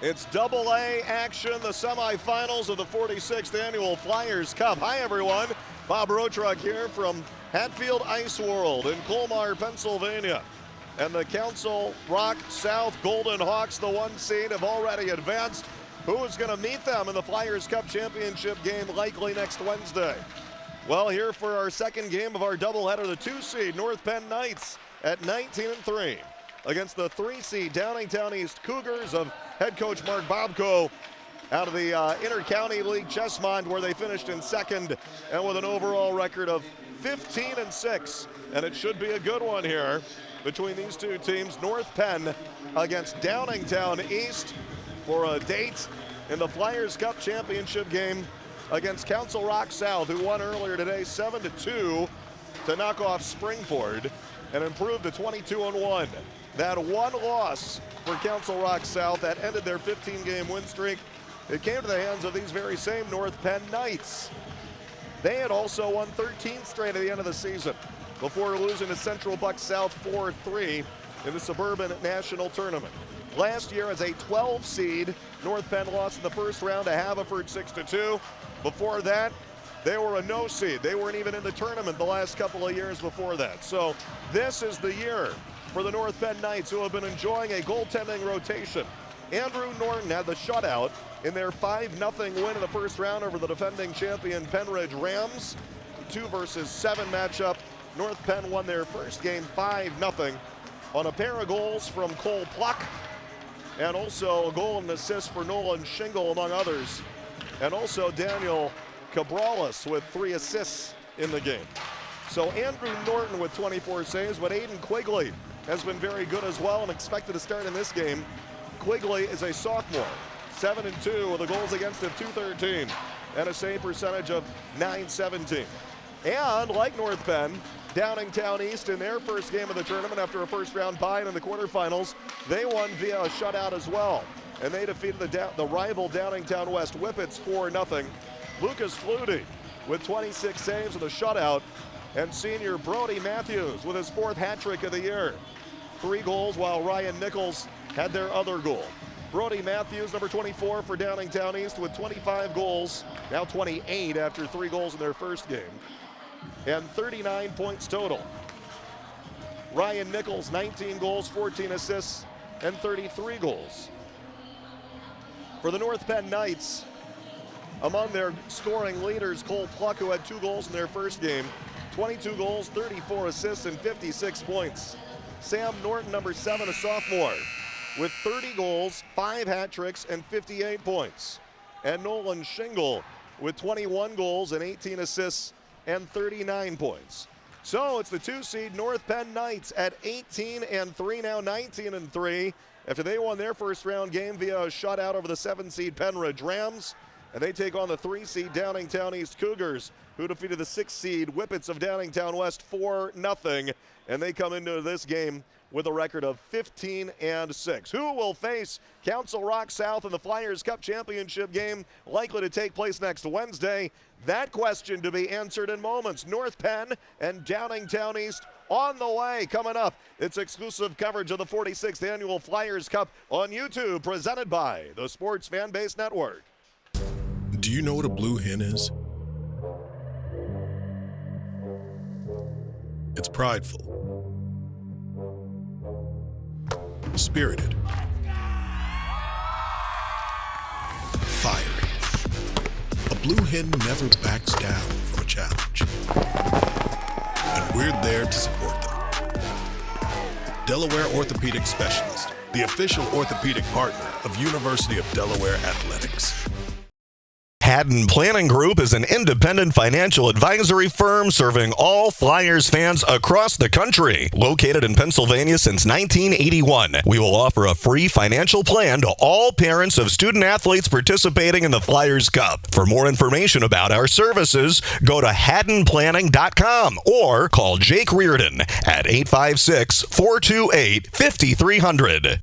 It's Double-A action, the semifinals of the 46th Annual Flyers Cup. Hi, everyone. Bob Rotruck here from Hatfield Ice World in Colmar, Pennsylvania. And the Council Rock South Golden Hawks, the 1 seed, have already advanced. Who is going to meet them in the Flyers Cup Championship game likely next Wednesday? Well, here for our second game of our doubleheader, the 2 seed North Penn Knights at 19-3 against the 3 seed Downingtown East Cougars of head coach Mark Bobko out of the Inter-County League Chessmont, where they finished in second and with an overall record of 15-6. And it should be a good one here between these two teams. North Penn against Downingtown East for a date in the Flyers Cup Championship game against Council Rock South, who won earlier today 7-2 to knock off Springford and improve to 22-1. That one loss for Council Rock South that ended their 15-game win streak, it came to the hands of these very same North Penn Knights. They had also won 13 straight at the end of the season before losing to Central Buck South 4-3 in the Suburban National Tournament. Last year, as a 12 seed, North Penn lost in the first round to Haverford 6-2. Before that, they were a no seed. They weren't even in the tournament the last couple of years before that. So this is the year for the North Penn Knights, who have been enjoying a goaltending rotation. Andrew Norton had the shutout in their 5-0 win in the first round over the defending champion Penn Rams. 2 versus 7 matchup. North Penn won their first game 5-0 on a pair of goals from Cole Pluck, and also a goal and assist for Nolan Shingle, among others. And also Daniel Cabrales with 3 assists in the game. So Andrew Norton with 24 saves, but Aiden Quigley has been very good as well and expected to start in this game. Quigley is a sophomore, 7-2 with a goals against of .213 and a save percentage of .917. And like North Penn, Downingtown East in their first game of the tournament after a first-round bye in the quarterfinals, they won via a shutout as well. And they defeated the rival Downingtown West Whippets 4-0. Lucas Flutie with 26 saves in the shutout, and senior Brody Matthews with his 4th hat trick of the year. 3 goals, while Ryan Nichols had their other goal. Brody Matthews, number 24 for Downingtown East, with 25 goals, now 28 after 3 goals in their first game, and 39 points total. Ryan Nichols, 19 goals, 14 assists, and 33 goals. For the North Penn Knights, among their scoring leaders, Cole Pluck, who had 2 goals in their first game, 22 goals, 34 assists, and 56 points. Sam Norton, number 7, a sophomore, with 30 goals, 5 hat tricks, and 58 points. And Nolan Shingle with 21 goals and 18 assists and 39 points. So it's the 2 seed North Penn Knights at 18-3, now 19-3, after they won their first round game via a shutout over the 7 seed Penn Rams. And they take on the 3 seed Downingtown East Cougars, who defeated the 6 seed Whippets of Downingtown West 4-0. And they come into this game with a record of 15-6. Who will face Council Rock South in the Flyers Cup Championship game likely to take place next Wednesday? That question to be answered in moments. North Penn and Downingtown East on the way. Coming up, it's exclusive coverage of the 46th Annual Flyers Cup on YouTube, presented by the Sports Fan Base Network. Do you know what a blue hen is? It's prideful, spirited, fiery. A blue hen never backs down from a challenge, and we're there to support them. Delaware Orthopedic Specialist, the official orthopedic partner of University of Delaware Athletics. Haddon Planning Group is an independent financial advisory firm serving all Flyers fans across the country. Located in Pennsylvania since 1981, we will offer a free financial plan to all parents of student athletes participating in the Flyers Cup. For more information about our services, go to haddonplanning.com or call Jake Reardon at 856-428-5300.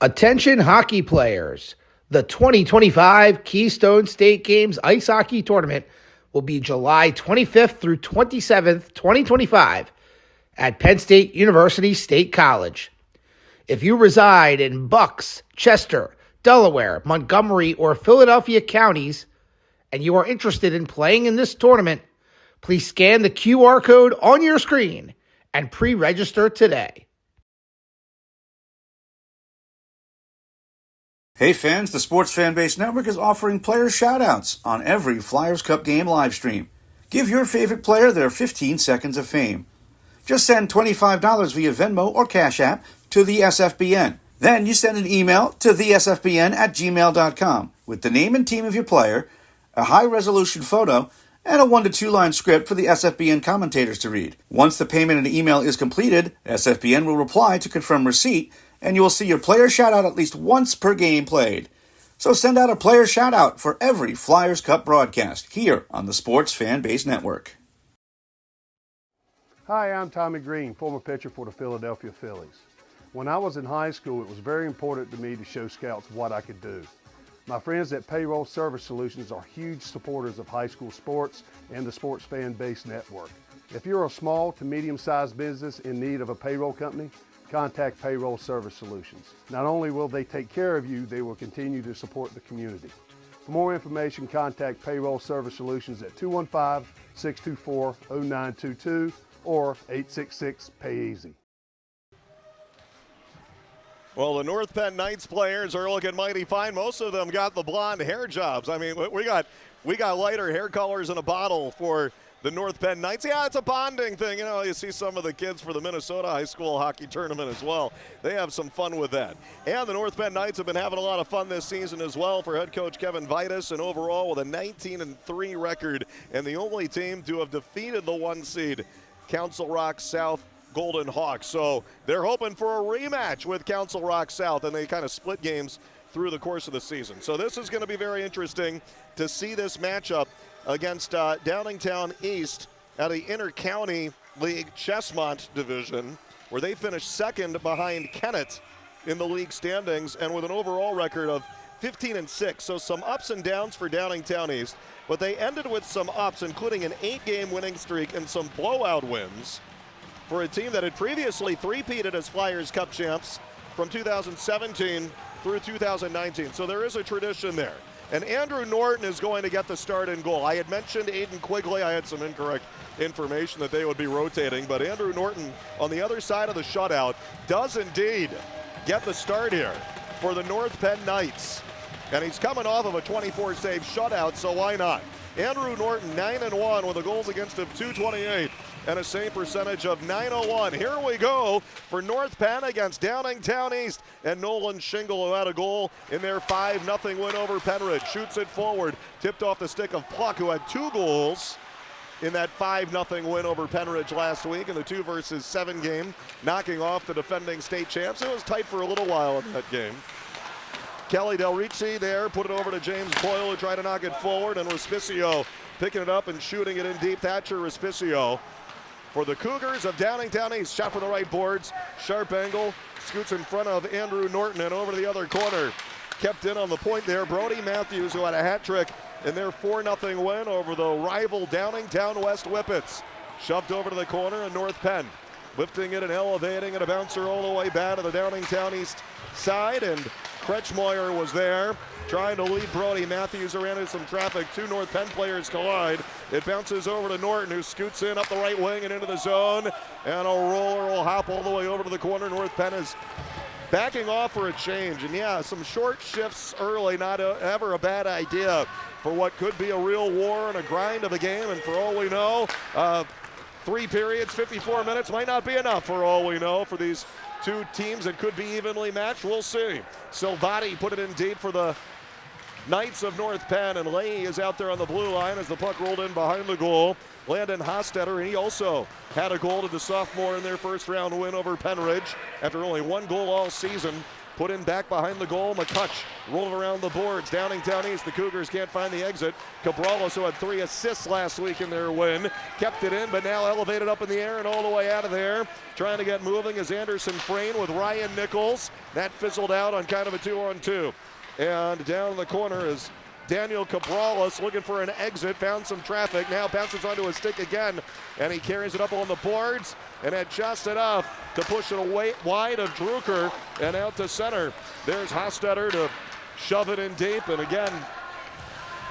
Attention hockey players. The 2025 Keystone State Games Ice Hockey Tournament will be July 25th through 27th, 2025 at Penn State University State College. If you reside in Bucks, Chester, Delaware, Montgomery, or Philadelphia counties, and you are interested in playing in this tournament, please scan the QR code on your screen and pre-register today. Hey fans, the Sports Fanbase Network is offering player shoutouts on every Flyers Cup game live stream. Give your favorite player their 15 seconds of fame. Just send $25 via Venmo or Cash App to the SFBN. Then you send an email to thesfbn@gmail.com with the name and team of your player, a high-resolution photo, and a 1 to 2 line script for the SFBN commentators to read. Once the payment and email is completed, SFBN will reply to confirm receipt, and you will see your player shoutout at least once per game played. So send out a player shoutout for every Flyers Cup broadcast here on the Sports Fanbase Network. Hi, I'm Tommy Green, former pitcher for the Philadelphia Phillies. When I was in high school, it was very important to me to show scouts what I could do. My friends at Payroll Service Solutions are huge supporters of high school sports and the Sports Fan Base Network. If you're a small to medium-sized business in need of a payroll company, contact Payroll Service Solutions. Not only will they take care of you, they will continue to support the community. For more information, contact Payroll Service Solutions at 215-624-0922 or 866-PAY-EASY. Well, the North Penn Knights players are looking mighty fine. Most of them got the blonde hair jobs. I mean, we got lighter hair colors in a bottle for the North Penn Knights. Yeah, it's a bonding thing. You know, you see some of the kids for the Minnesota High School Hockey Tournament as well. They have some fun with that. And the North Penn Knights have been having a lot of fun this season as well for head coach Kevin Vitus, and overall with a 19-3 record, and the only team to have defeated the 1 seed Council Rock South Golden Hawks. So they're hoping for a rematch with Council Rock South, and they kind of split games through the course of the season. So this is going to be very interesting to see this matchup against Downingtown East at the Inter-County League Chessmont Division, where they finished second behind Kennett in the league standings, and with an overall record of 15-6. So some ups and downs for Downingtown East, but they ended with some ups, including an 8-game winning streak and some blowout wins for a team that had previously three-peated as Flyers Cup champs from 2017 through 2019. So there is a tradition there. And Andrew Norton is going to get the start in goal. I had mentioned Aiden Quigley. I had some incorrect information that they would be rotating, but Andrew Norton on the other side of the shutout does indeed get the start here for the North Penn Knights. And he's coming off of a 24-save shutout, so why not? Andrew Norton, 9-1 with a goals against of .228 and a save percentage of .901. Here we go for North Penn against Downingtown East, and Nolan Shingle, who had a goal in their 5-0 win over Penridge, shoots it forward, tipped off the stick of Pluck, who had 2 goals in that 5-0 win over Penridge last week in the 2-7 game, knocking off the defending state champs. It was tight for a little while in that game. Kelly Del Ricci there, put it over to James Boyle, who tried to knock it forward, and Respicio picking it up and shooting it in deep. Thatcher Respicio for the Cougars of Downingtown East. Shot for the right boards, sharp angle, scoots in front of Andrew Norton and over to the other corner. Kept in on the point there, Brody Matthews, who had a hat trick in their 4-0 win over the rival Downingtown West Whippets. Shoved over to the corner, and North Penn lifting it and elevating it, a bouncer all the way back to the Downingtown East side, and Kretschmoyer was there trying to lead Brody Matthews. Ran into some traffic. 2 North Penn players collide. It bounces over to Norton, who scoots in up the right wing and into the zone, and a roller will hop all the way over to the corner. North Penn is backing off for a change, and yeah, some short shifts early, not ever a bad idea for what could be a real war and a grind of a game. And for all we know, 3 periods, 54 minutes might not be enough for all we know for these 2 teams that could be evenly matched. We'll see. Silvati put it in deep for the Knights of North Penn, and Leahy is out there on the blue line as the puck rolled in behind the goal. Landon Hostetter, and he also had a goal to the sophomore in their first round win over Penridge after only 1 goal all season. Put in back behind the goal. McCutch rolled around the boards. Downingtown East, the Cougars can't find the exit. Cabrales, who had 3 assists last week in their win, kept it in, but now elevated up in the air and all the way out of there. Trying to get moving is Anderson Frayne with Ryan Nichols. That fizzled out on kind of a 2-on-2. And down in the corner is Daniel Cabrales looking for an exit, found some traffic, now bounces onto a stick again, and he carries it up on the boards. and had just enough to push it away wide of Drucker and out to center. There's Hostetter to shove it in deep, and again,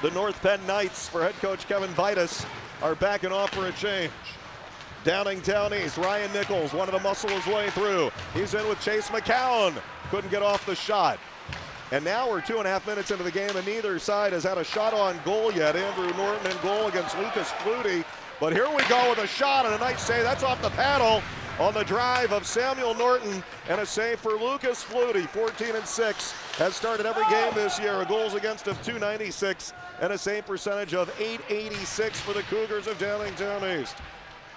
the North Penn Knights for head coach Kevin Vitus are backing off for a change. Downingtown East, Ryan Nichols wanted to muscle his way through. He's in with Chase McCown. Couldn't get off the shot. And now we're 2.5 minutes into the game, and neither side has had a shot on goal yet. Andrew Norton in goal against Lucas Flutie. But here we go with a shot and a nice save. That's off the paddle on the drive of Samuel Norton, and a save for Lucas Flutie. 14-6, has started every game this year. A goals against of .296 and a save percentage of .886 for the Cougars of Downingtown East.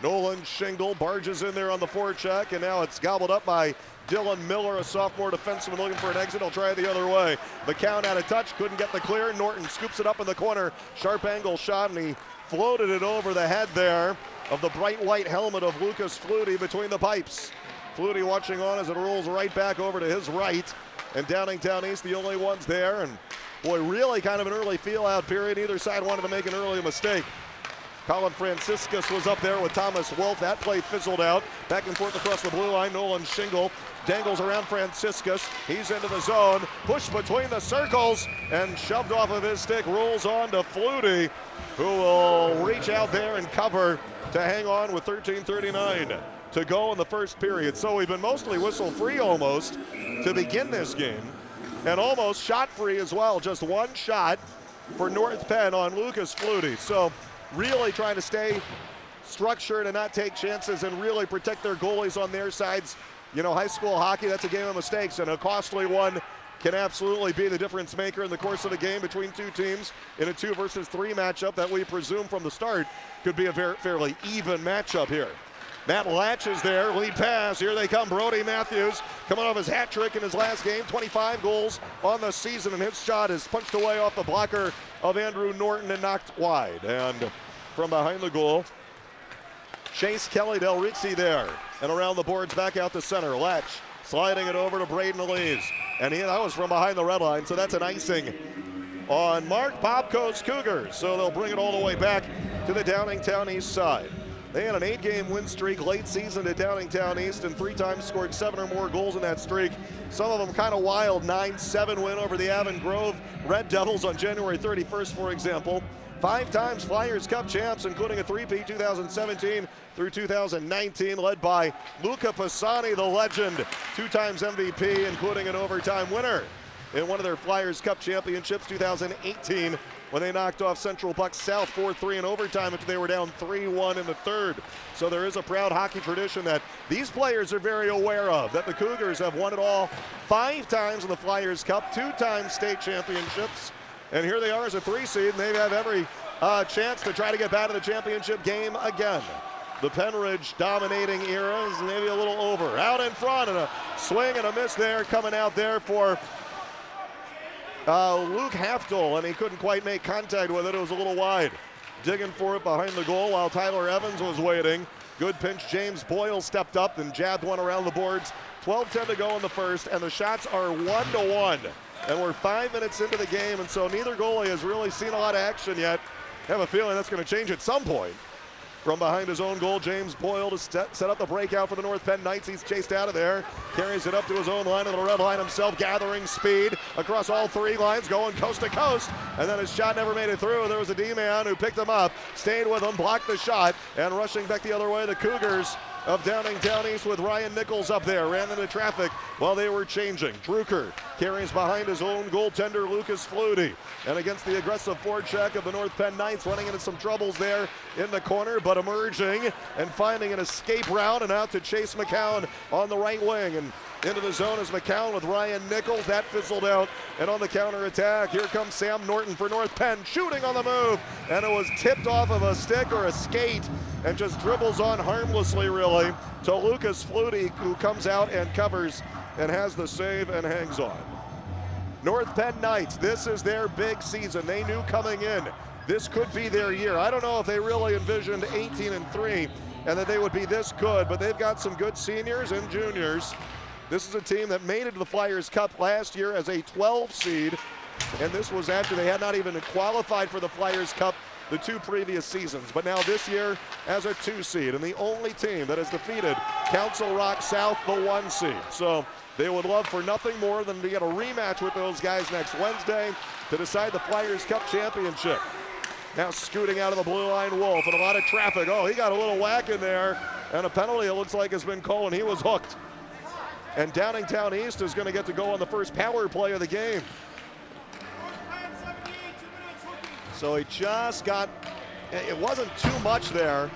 Nolan Shingle barges in there on the forecheck, and now it's gobbled up by Dylan Miller, a sophomore defenseman looking for an exit. He'll try it the other way. McCown had a touch, couldn't get the clear. Norton scoops it up in the corner. Sharp angle shot, and he floated it over the head there of the bright white helmet of Lucas Flutie between the pipes. Flutie watching on as it rolls right back over to his right. And Downingtown East, the only ones there. And boy, really kind of an early feel-out period. Either side wanted to make an early mistake. Colin Franciscus was up there with Thomas Wolf. That play fizzled out. Back and forth across the blue line. Nolan Shingle dangles around Franciscus. He's into the zone. Pushed between the circles and shoved off of his stick. Rolls on to Flutie, who will reach out there and cover to hang on with 13:39 to go in the first period. So we've been mostly whistle-free almost to begin this game, and almost shot-free as well. Just one shot for North Penn on Lucas Flutie. So really trying to stay structured and not take chances and really protect their goalies on their sides. You know, high school hockey, that's a game of mistakes, and a costly one can absolutely be the difference maker in the course of the game between two teams in a 2 versus 3 matchup that we presume from the start could be a fairly even matchup here. Matt Latch is there, lead pass, here they come. Brody Matthews coming off his hat trick in his last game, 25 goals on the season, and his shot is punched away off the blocker of Andrew Norton and knocked wide. And from behind the goal, Chase Kelly Del Rixi there, and around the boards back out to center. Latch sliding it over to Braden Elise, and that was from behind the red line, so that's an icing on Mark Popko's Cougars. So they'll bring it all the way back to the Downingtown East side. They had an 8-game win streak late season at Downingtown East, and 3 times scored 7 or more goals in that streak. Some of them kind of wild. 9-7 win over the Avon Grove Red Devils on January 31st, for example. 5 times Flyers Cup champs, including a 3-peat 2017 through 2019, led by Luca Pisani, the legend. 2 times MVP, including an overtime winner in one of their Flyers Cup championships, 2018, when they knocked off Central Bucks South 4-3 in overtime after they were down 3-1 in the third. So there is a proud hockey tradition that these players are very aware of, that the Cougars have won it all 5 times in the Flyers Cup, 2 times state championships, and here they are as a 3 seed, and they have every chance to try to get back to the championship game again. The Penridge dominating era is maybe a little over. Out in front, and a swing and a miss there coming out there for Luke Haftel, and he couldn't quite make contact with it. It was a little wide. Digging for it behind the goal while Tyler Evans was waiting. Good pinch. James Boyle stepped up and jabbed one around the boards. 12:10 to go in the first, and the shots are 1-1. And we're 5 minutes into the game, and so neither goalie has really seen a lot of action yet. I have a feeling that's going to change at some point. From behind his own goal, James Boyle to set up the breakout for the North Penn Knights. He's chased out of there, carries it up to his own line on the red line himself, gathering speed across all 3 lines, going coast to coast, and then his shot never made it through. There was a D-man who picked him up, stayed with him, blocked the shot, and rushing back the other way, the Cougars of Downingtown East with Ryan Nichols up there, ran into traffic while they were changing. Drucker carries behind his own goaltender, Lucas Flutie. And against the aggressive forecheck of the North Penn Knights, running into some troubles there in the corner, but emerging and finding an escape route, and out to Chase McCown on the right wing. And into the zone is McCown with Ryan Nichols. That fizzled out, and on the counterattack, here comes Sam Norton for North Penn, shooting on the move, and it was tipped off of a stick or a skate and just dribbles on harmlessly, really, to Lucas Flutie, who comes out and covers and has the save and hangs on. North Penn Knights, this is their big season. They knew coming in this could be their year. I don't know if they really envisioned 18-3 and that they would be this good, but they've got some good seniors and juniors. This is a team that made it to the Flyers Cup last year as a 12 seed, and this was after they had not even qualified for the Flyers Cup the 2 previous seasons, but now this year as a 2 seed, and the only team that has defeated Council Rock South, the 1 seed. So they would love for nothing more than to get a rematch with those guys next Wednesday to decide the Flyers Cup championship. Now scooting out of the blue line, Wolf, and a lot of traffic. Oh, he got a little whack in there, and a penalty it looks like has been called, and he was hooked. And Downingtown East is going to get to go on the first power play of the game. So he just got, it wasn't too much there,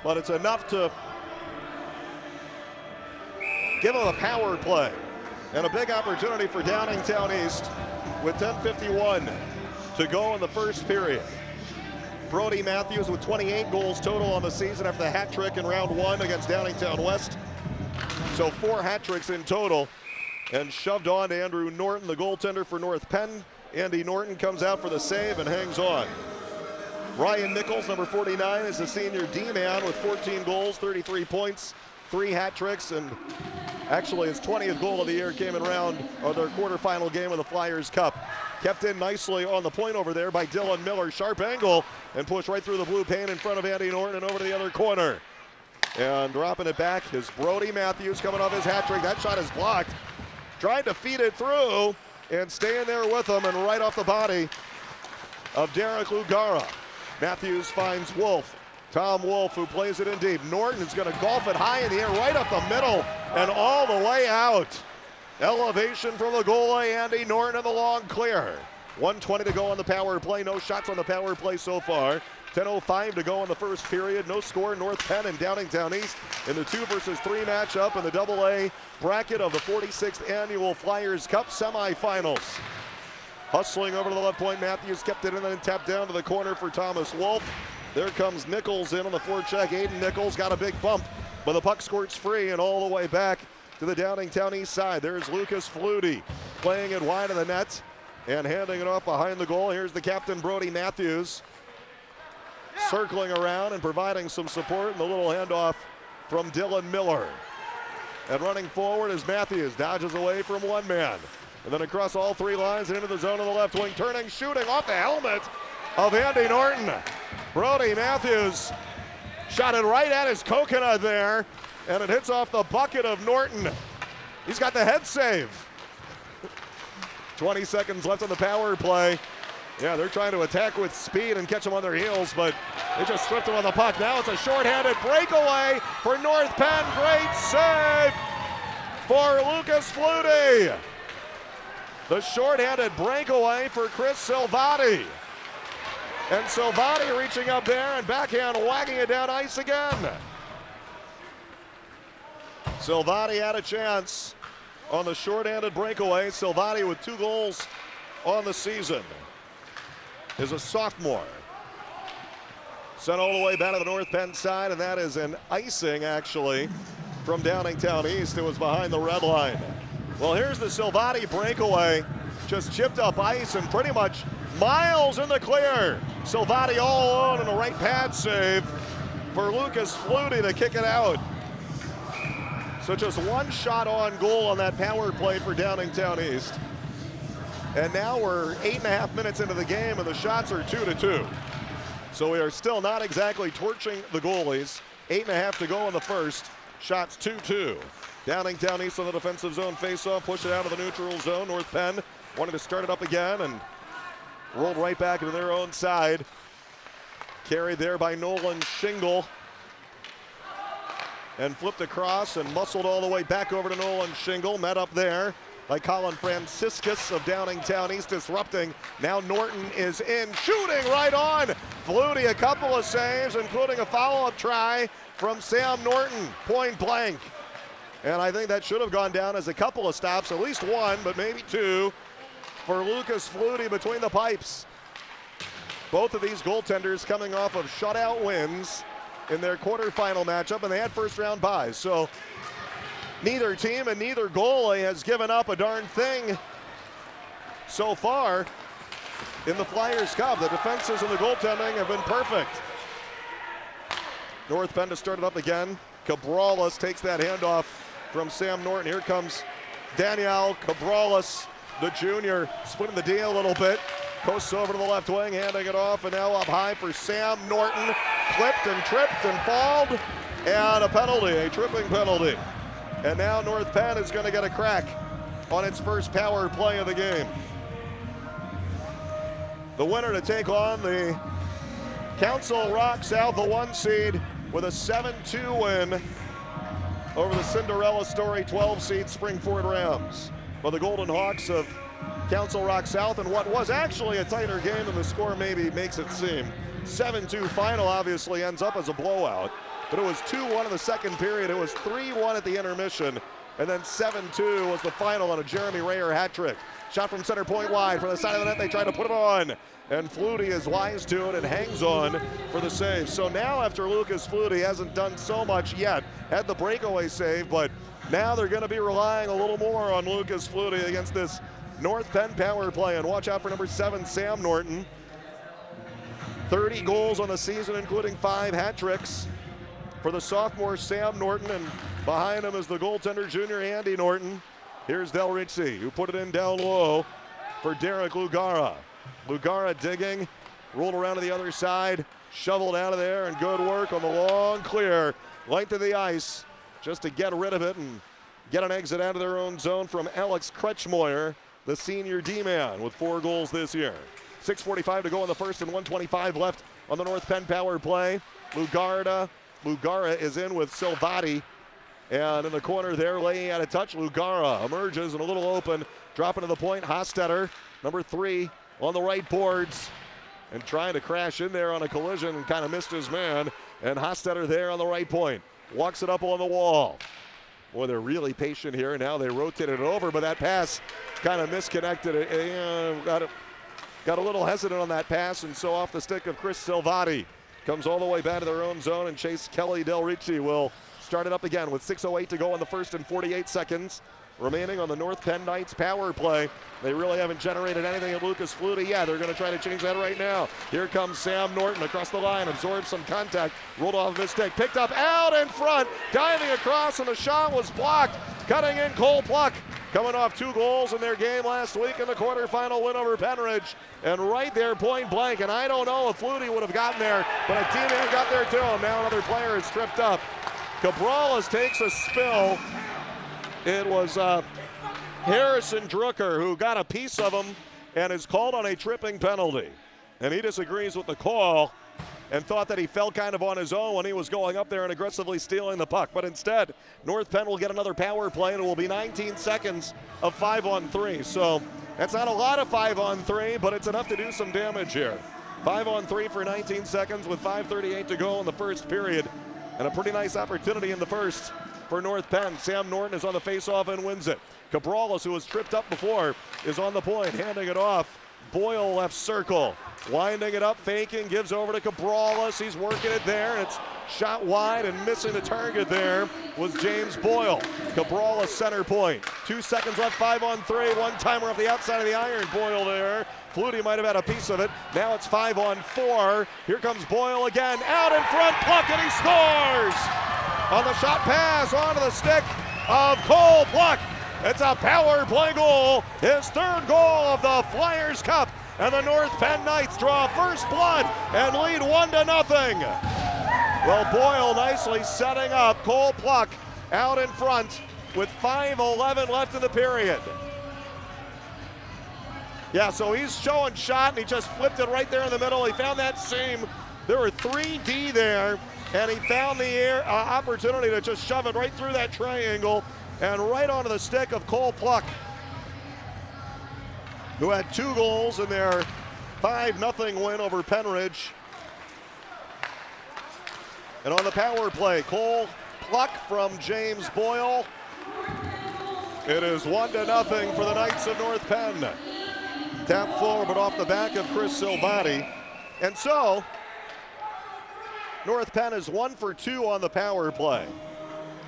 but it's enough to give him a power play. And a big opportunity for Downingtown East with 10:51 to go in the first period. Brody Matthews with 28 goals total on the season after the hat trick in round 1 against Downingtown West. So 4 hat tricks in total, and shoved on to Andrew Norton, the goaltender for North Penn. Andy Norton comes out for the save and hangs on. Ryan Nichols, number 49, is the senior D-man with 14 goals, 33 points, 3 hat tricks, and actually his 20th goal of the year came in round of their quarterfinal game of the Flyers Cup. Kept in nicely on the point over there by Dylan Miller. Sharp angle and pushed right through the blue paint in front of Andy Norton and over to the other corner. And dropping it back is Brody Matthews coming off his hat trick. That shot is blocked. Tried to feed it through and staying there with him, and right off the body of Derek Lugara. Matthews finds Wolf. Tom Wolf, who plays it in deep. Norton is going to golf it high in the air, right up the middle and all the way out. Elevation from the goalie, Andy Norton, in the long clear. 1:20 to go on the power play. No shots on the power play so far. 10:05 to go in the first period. No score. North Penn and Downingtown East in the 2 versus 3 matchup in the Double-A bracket of the 46th Annual Flyers Cup semifinals. Hustling over to the left point. Matthews kept it in and then tapped down to the corner for Thomas Wolf. There comes Nichols in on the forecheck. Aiden Nichols got a big bump, but the puck squirts free and all the way back to the Downingtown East side. There's Lucas Flutie playing it wide of the net and handing it off behind the goal. Here's the captain, Brody Matthews, circling around and providing some support, and the little handoff from Dylan Miller. And running forward is Matthews, dodges away from one man. And then across all 3 lines and into the zone on the left wing, turning, shooting off the helmet of Andy Norton. Brody Matthews shot it right at his coconut there, and it hits off the bucket of Norton. He's got the head save. 20 seconds left on the power play. Yeah, they're trying to attack with speed and catch them on their heels, but they just stripped them on the puck. Now it's a shorthanded breakaway for North Penn. Great save for Lucas Flutie. The shorthanded breakaway for Chris Silvati. And Silvati reaching up there and backhand whacking it down ice again. Silvati had a chance on the shorthanded breakaway. Silvati with 2 goals on the season is a sophomore. Sent all the way back to the North Penn side, and that is an icing, actually, from Downingtown East. It was behind the red line. Well, here's the Silvati breakaway. Just chipped up ice and pretty much miles in the clear. Silvati all alone in a right pad save for Lucas Flutie to kick it out. So just 1 shot on goal on that power play for Downingtown East. And now we're 8.5 minutes into the game, and the shots are 2-2. So we are still not exactly torching the goalies. 8.5 to go in the first. Shots 2-2. Downingtown East on the defensive zone faceoff. Push it out of the neutral zone. North Penn wanted to start it up again and rolled right back into their own side. Carried there by Nolan Shingle. And flipped across and muscled all the way back over to Nolan Shingle. Met up there by Colin Franciscus of Downingtown East, disrupting. Now Norton is in, shooting right on. Flutie a couple of saves, including a follow-up try from Sam Norton, point blank. And I think that should have gone down as a couple of stops, at least 1, but maybe 2, for Lucas Flutie between the pipes. Both of these goaltenders coming off of shutout wins in their quarterfinal matchup, and they had first-round byes. So neither team and neither goalie has given up a darn thing so far in the Flyers Cup. The defenses and the goaltending have been perfect. North Penn to start it up again. Cabrales takes that handoff from Sam Norton. Here comes Daniel Cabrales, the junior, splitting the D a little bit. Coasts over to the left wing, handing it off, and now up high for Sam Norton. Clipped and tripped and fouled, and a penalty, a tripping penalty. And now North Penn is going to get a crack on its first power play of the game. The winner to take on the Council Rock South, the 1 seed, with a 7-2 win over the Cinderella Story 12 seed Springford Rams. But the Golden Hawks of Council Rock South, in what was actually a tighter game than the score maybe makes it seem. 7-2 final obviously ends up as a blowout, but it was 2-1 in the second period. It was 3-1 at the intermission, and then 7-2 was the final on a Jeremy Rayer hat trick. Shot from center point wide. From the side of the net, they try to put it on, and Flutie is wise to it and hangs on for the save. So now after Lucas Flutie hasn't done so much yet, had the breakaway save, but now they're going to be relying a little more on Lucas Flutie against this North Penn power play. And watch out for number 7, Sam Norton. 30 goals on the season, including 5 hat tricks for the sophomore Sam Norton, and behind him is the goaltender junior Andy Norton. Here's Del Ricci, who put it in down low for Derek Lugara. Lugara digging, rolled around to the other side, shoveled out of there, and good work on the long clear, length of the ice, just to get rid of it and get an exit out of their own zone from Alex Kretschmoyer, the senior D-man, with 4 goals this year. 6:45 to go in the first and 1:25 left on the North Penn power play. Lugara is in with Silvati, and in the corner there, laying out of touch, Lugara emerges and a little open, dropping to the point. Hostetter, number 3, on the right boards, and trying to crash in there on a collision and kind of missed his man. And Hostetter there on the right point, walks it up on the wall. Boy, they're really patient here. Now they rotated it over, but that pass kind of misconnected. Got a little hesitant on that pass, and so off the stick of Chris Silvati. Comes all the way back to their own zone, and Chase Kelly Del Ricci will start it up again with 6:08 to go in the first and 48 seconds remaining on the North Penn Knights power play. They really haven't generated anything at Lucas Flutie yet. They're going to try to change that right now. Here comes Sam Norton across the line, absorbs some contact, rolled off of his stick, picked up out in front, diving across, and the shot was blocked. Cutting in, Cole Pluck, coming off 2 goals in their game last week in the quarterfinal win over Penridge. And right there, point blank, and I don't know if Flutie would have gotten there, but a teammate got there too. Now another player is tripped up. Cabrales takes a spill. It was Harrison Drucker who got a piece of him and is called on a tripping penalty. And he disagrees with the call and thought that he fell kind of on his own when he was going up there and aggressively stealing the puck. But instead, North Penn will get another power play, and it will be 19 seconds of 5-on-3. So that's not a lot of 5-on-3, but it's enough to do some damage here. 5-on-3 for 19 seconds with 5:38 to go in the first period. And a pretty nice opportunity in the first for North Penn. Sam Norton is on the face-off and wins it. Cabrales, who was tripped up before, is on the point, handing it off. Boyle left circle, winding it up, faking, gives over to Cabrales. He's working it there, and it's shot wide, and missing the target there was James Boyle. Cabrales center point. 2 seconds left, 5-on-3. One-timer off the outside of the iron. Boyle there. Flutie might have had a piece of it. Now it's 5-on-4. Here comes Boyle again. Out in front, Pluck, and he scores! On the shot pass, onto the stick of Cole Pluck. It's a power play goal. His 3rd goal of the Flyers Cup. And the North Penn Knights draw first blood and lead 1-0. Well, Boyle nicely setting up Cole Pluck out in front with 5:11 left in the period. Yeah, so he's showing shot, and he just flipped it right there in the middle. He found that seam. There were 3D there, and he found the opportunity to just shove it right through that triangle and right onto the stick of Cole Pluck, who had 2 goals in their 5-0 win over Penridge. And on the power play, Cole Pluck from James Boyle. It is 1-0 for the Knights of North Penn. Tap forward off the back of Chris Silvati. And so, North Penn is 1 for 2 on the power play.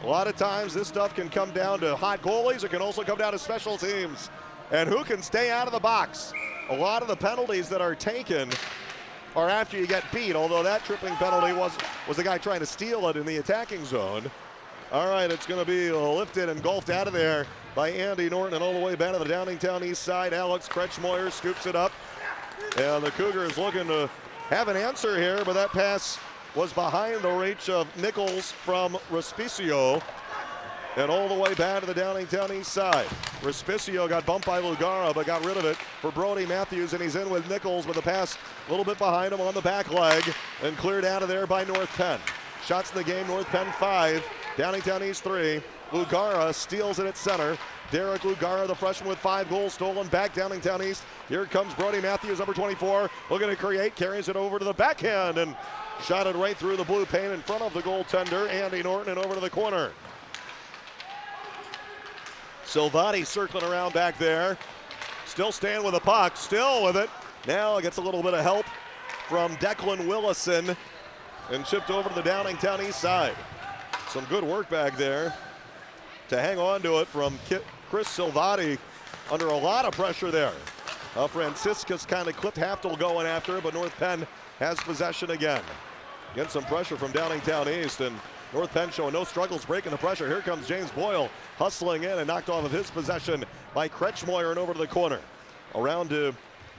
A lot of times this stuff can come down to hot goalies. It can also come down to special teams and who can stay out of the box. A lot of the penalties that are taken are after you get beat, although that tripping penalty was the guy trying to steal it in the attacking zone. All right, it's going to be lifted and engulfed out of there by Andy Norton, and all the way back to the Downingtown east side. Alex Kretschmoyer scoops it up. And the Cougars looking to have an answer here, but that pass was behind the reach of Nichols from Respicio. And all the way back to the Downingtown east side. Respicio got bumped by Lugara, but got rid of it for Brody Matthews, and he's in with Nichols with the pass a little bit behind him on the back leg, and cleared out of there by North Penn. Shots in the game, North Penn 5, Downingtown East 3. Lugara steals it at center. Derek Lugara, the freshman with 5 goals, stolen back Downingtown East. Here comes Brody Matthews, number 24, looking to create, carries it over to the backhand, and shot it right through the blue paint in front of the goaltender, Andy Norton, and over to the corner. Silvati circling around back there. Still staying with the puck, still with it. Now gets a little bit of help from Declan Willison and chipped over to the Downingtown east side. Some good work back there to hang on to it from Chris Silvati under a lot of pressure there. Franciscus kind of clipped Haftel going after it, but North Penn has possession again. Get some pressure from Downingtown East, and North Penn showing no struggles breaking the pressure. Here comes James Boyle hustling in and knocked off of his possession by Kretschmoyer and over to the corner. Around to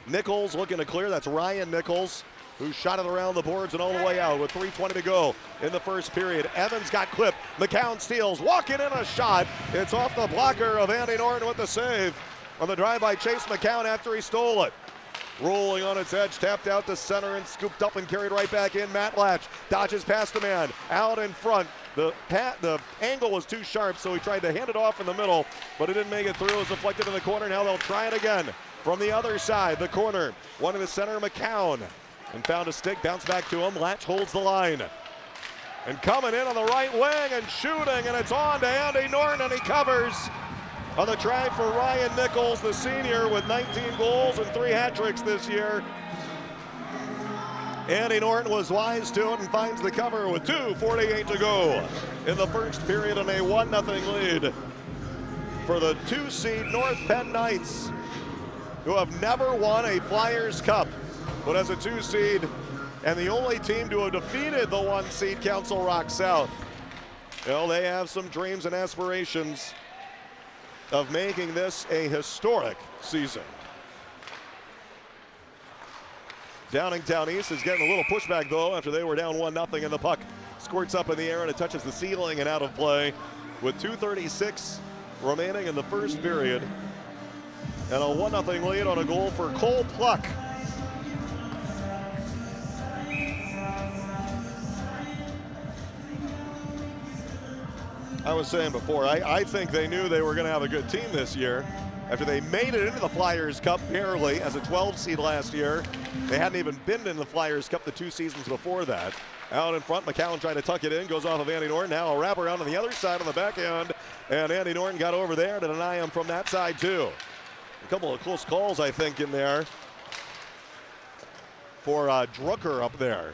Nichols looking to clear. That's Ryan Nichols, who shot it around the boards and all the way out with 3:20 to go in the first period. Evans got clipped. McCown steals, walking in a shot. It's off the blocker of Andy Norton with the save on the drive by Chase McCown after he stole it. Rolling on its edge, tapped out to center and scooped up and carried right back in. Matt Latch dodges past the man, out in front. The angle was too sharp, so he tried to hand it off in the middle, but it didn't make it through. It was deflected in the corner. Now they'll try it again from the other side, the corner. One in the center, McCown, and found a stick, bounced back to him. Latch holds the line. And coming in on the right wing and shooting, and it's on to Andy Norton, and he covers. On the try for Ryan Nichols, the senior with 19 goals and 3 hat tricks this year. Andy Norton was wise to it and finds the cover with 2:48 to go in the first period and a 1-0 lead for the 2-seed North Penn Knights, who have never won a Flyers Cup, but as a 2-seed and the only team to have defeated the 1-seed Council Rock South. Well, they have some dreams and aspirations of making this a historic season. Downingtown East is getting a little pushback though after they were down 1-0, and the puck squirts up in the air and it touches the ceiling and out of play with 2:36 remaining in the first period. And a 1-0 lead on a goal for Cole Pluck. I was saying before, I think they knew they were going to have a good team this year. After they made it into the Flyers Cup barely as a 12 seed last year. They hadn't even been in the Flyers Cup the 2 seasons before that. Out in front, McCown trying to tuck it in, goes off of Andy Norton. Now a wraparound on the other side on the backhand, and Andy Norton got over there to deny him from that side too. A couple of close calls, I think, in there for Drucker up there,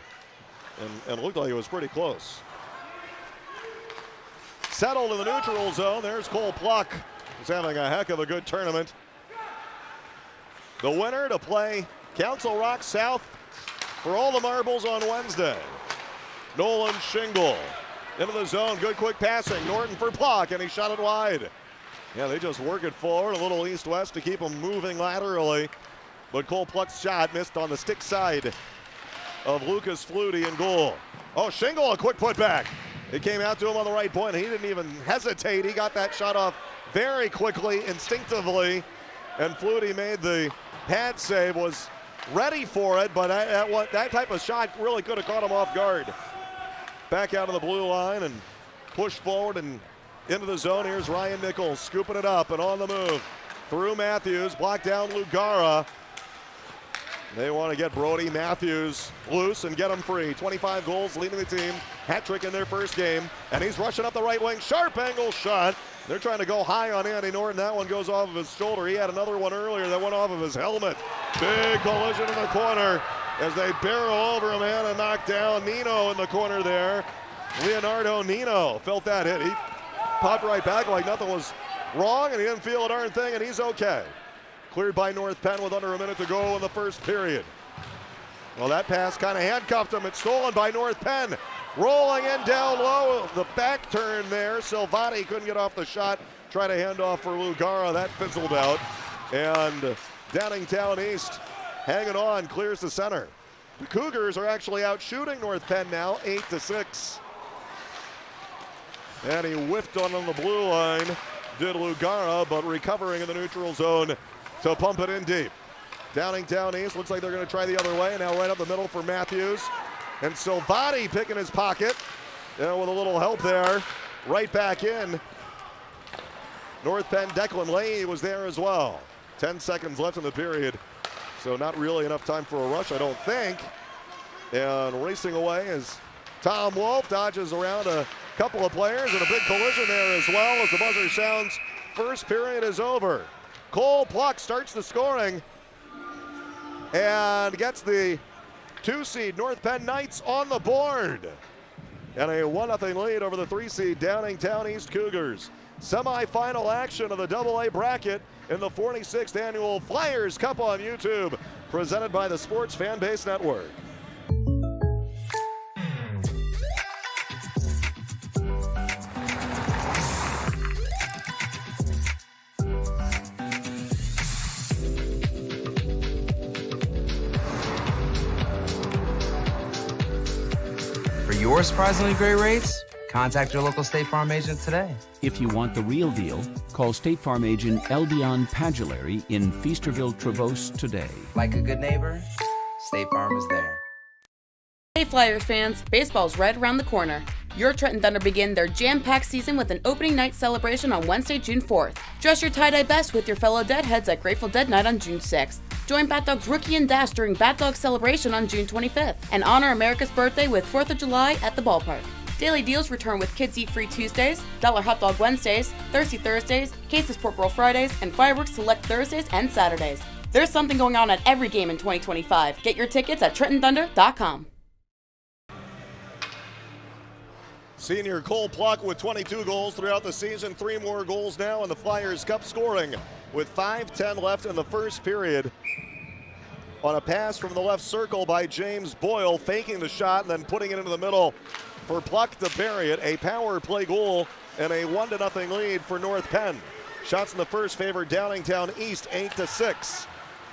and it looked like it was pretty close. Settled in the neutral zone. There's Cole Pluck. He's having a heck of a good tournament. The winner to play Council Rock South for all the marbles on Wednesday. Nolan Shingle into the zone. Good quick passing. Norton for Pluck, and he shot it wide. Yeah, they just work it forward, a little east-west to keep him moving laterally. But Cole Pluck's shot missed on the stick side of Lucas Flutie in goal. Oh, Shingle, a quick putback. It came out to him on the right point. He didn't even hesitate. He got that shot off very quickly, instinctively, and Flutie made the pad save, was ready for it, but that type of shot really could have caught him off guard. Back out of the blue line and pushed forward and into the zone. Here's Ryan Nichols scooping it up and on the move. Through Matthews, blocked down Lugara. They want to get Brody Matthews loose and get him free. 25 goals, leading the team. Hat trick in their first game. And he's rushing up the right wing. Sharp angle shot. They're trying to go high on Andy Norton. That one goes off of his shoulder. He had another one earlier that went off of his helmet. Big collision in the corner as they barrel over him and knock down Nino in the corner there. Leonardo Nino felt that hit. He popped right back like nothing was wrong, and he didn't feel a darn thing, and he's okay. Cleared by North Penn with under a minute to go in the first period. Well, that pass kind of handcuffed him. It's stolen by North Penn. Rolling in down low, the back turn there. Silvati couldn't get off the shot. Try to hand off for Lugara. That fizzled out. And Downingtown East hanging on, clears the center. The Cougars are actually out shooting North Penn now, 8-6. And he whiffed on the blue line, did Lugara, but recovering in the neutral zone to pump it in deep. Downingtown East looks like they're going to try the other way. Now right up the middle for Matthews. And Silvati picking his pocket. With a little help there. Right back in. North Penn, Declan Leahy was there as well. 10 seconds left in the period. So not really enough time for a rush, I don't think. And racing away is Tom Wolf. Dodges around a couple of players and a big collision there as well as the buzzer sounds. First period is over. Cole Pluck starts the scoring and gets the 2-seed North Penn Knights on the board. And a 1-0 lead over the 3-seed Downingtown East Cougars. Semi-final action of the AA bracket in the 46th annual Flyers Cup on YouTube, presented by the Sports Fanbase Network. For your surprisingly great rates, contact your local State Farm agent today. If you want the real deal, call State Farm agent Eldion Padulary in Feasterville, Trevose today. Like a good neighbor, State Farm is there. Hey Flyers fans, baseball's right around the corner. Your Trenton Thunder begin their jam-packed season with an opening night celebration on Wednesday, June 4th. Dress your tie-dye best with your fellow Deadheads at Grateful Dead Night on June 6th. Join Bat Dog's Rookie and Dash during Bat Dog Celebration on June 25th. And honor America's birthday with 4th of July at the ballpark. Daily deals return with Kids Eat Free Tuesdays, $1 Hot Dog Wednesdays, Thirsty Thursdays, Cases Pork Roll Fridays, and Fireworks Select Thursdays and Saturdays. There's something going on at every game in 2025. Get your tickets at TrentonThunder.com. Senior Cole Pluck with 22 goals throughout the season. 3 more goals now in the Flyers Cup, scoring with 5:10 left in the first period. On a pass from the left circle by James Boyle, faking the shot and then putting it into the middle for Pluck to bury it. A power play goal and a 1-0 lead for North Penn. Shots in the first favor Downingtown East, 8-6.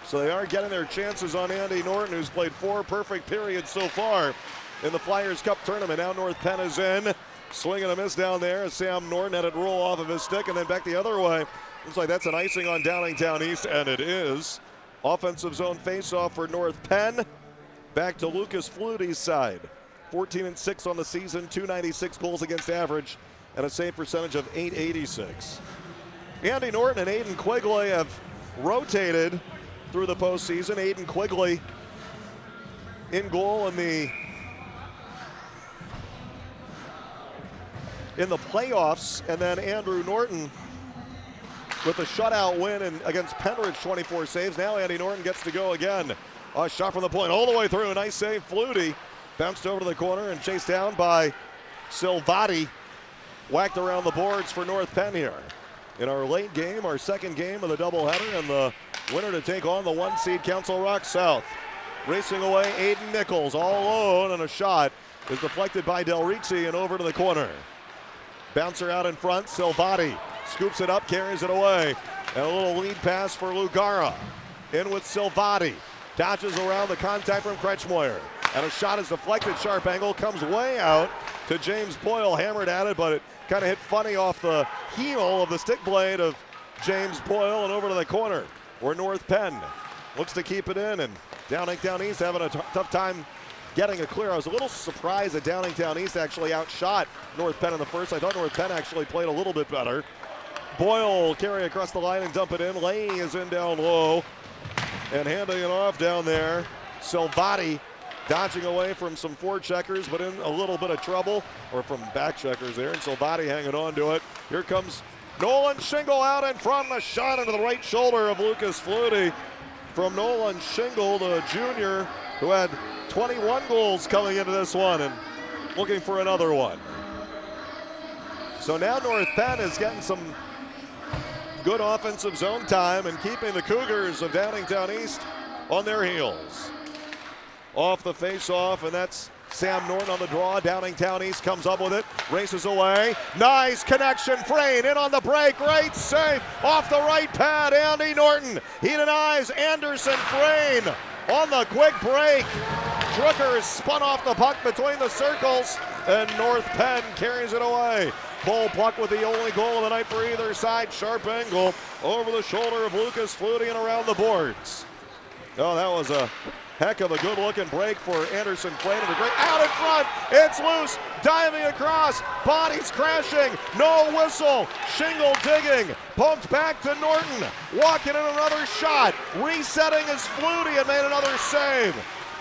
So they are getting their chances on Andy Norton, who's played 4 perfect periods so far in the Flyers Cup tournament. Now North Penn is in. Swing and a miss down there as Sam Norton had it roll off of his stick and then back the other way. Looks like that's an icing on Downingtown East, and it is. Offensive zone faceoff for North Penn. Back to Lucas Flutie's side. 14-6 on the season, 296 goals against average, and a save percentage of .886. Andy Norton and Aiden Quigley have rotated through the postseason. Aiden Quigley in goal in the playoffs, and then Andrew Norton with a shutout win against Penridge, 24 saves. Now Andy Norton gets to go again. A shot from the point all the way through. Nice save, Flutie. Bounced over to the corner and chased down by Silvati. Whacked around the boards for North Penn here. In our late game, our second game of the doubleheader, and the winner to take on the 1-seed Council Rock South. Racing away, Aiden Nichols all alone, and a shot is deflected by Del Ricci and over to the corner. Bouncer out in front, Silvati scoops it up, carries it away. And a little lead pass for Lugara. In with Silvati. Dodges around the contact from Kretschmoyer. And a shot is deflected, sharp angle, comes way out to James Boyle, hammered at it, but it kind of hit funny off the heel of the stick blade of James Boyle and over to the corner, where North Penn looks to keep it in, and Downingtown East having a tough time getting a clear. I was a little surprised that Downingtown East actually outshot North Penn in the first. I thought North Penn actually played a little bit better. Boyle will carry across the line and dump it in. Leahy is in down low and handing it off down there. Silvati dodging away from some forecheckers, but in a little bit of trouble, or from back checkers there, and Silvati hanging on to it. Here comes Nolan Shingle out in front, and a shot into the right shoulder of Lucas Flutie from Nolan Shingle, the junior, who had 21 goals coming into this one and looking for another one. So now North Penn is getting some good offensive zone time and keeping the Cougars of Downingtown East on their heels. Off the face-off, and that's Sam Norton on the draw. Downingtown East comes up with it, races away. Nice connection, Frayne in on the break. Great save off the right pad, Andy Norton. He denies Anderson Frayne. on the quick break. Drucker spun off the puck between the circles, and North Penn carries it away. Cole Pluck with the only goal of the night for either side. Sharp angle over the shoulder of Lucas Flutie and around the boards. Oh, that was a heck of a good-looking break for Anderson Frame. Out in front, it's loose, diving across, bodies crashing, no whistle, shingle digging, pumped back to Norton, walking in another shot, resetting his Flutie and made another save.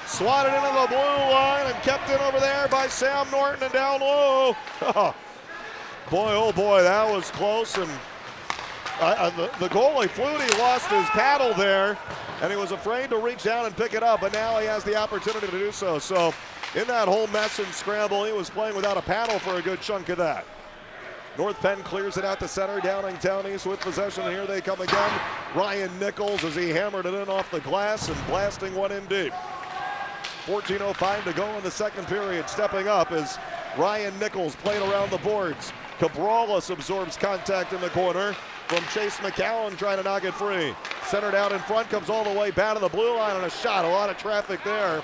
Swatted into the blue line and kept in over there by Sam Norton and down low. Boy, oh boy, that was close, and the goalie, Flutie, lost his paddle there, and he was afraid to reach down and pick it up, but now he has the opportunity to do so. So in that whole mess and scramble, he was playing without a paddle for a good chunk of that. North Penn clears it out to center. Downingtown East with possession, and here they come again. Ryan Nichols as he hammered it in off the glass and blasting one in deep. 14:05 to go in the second period. Stepping up is Ryan Nichols, playing around the boards. Cabrales absorbs contact in the corner from Chase McCowan, trying to knock it free. Centered out in front, comes all the way back to the blue line on a shot. A lot of traffic there.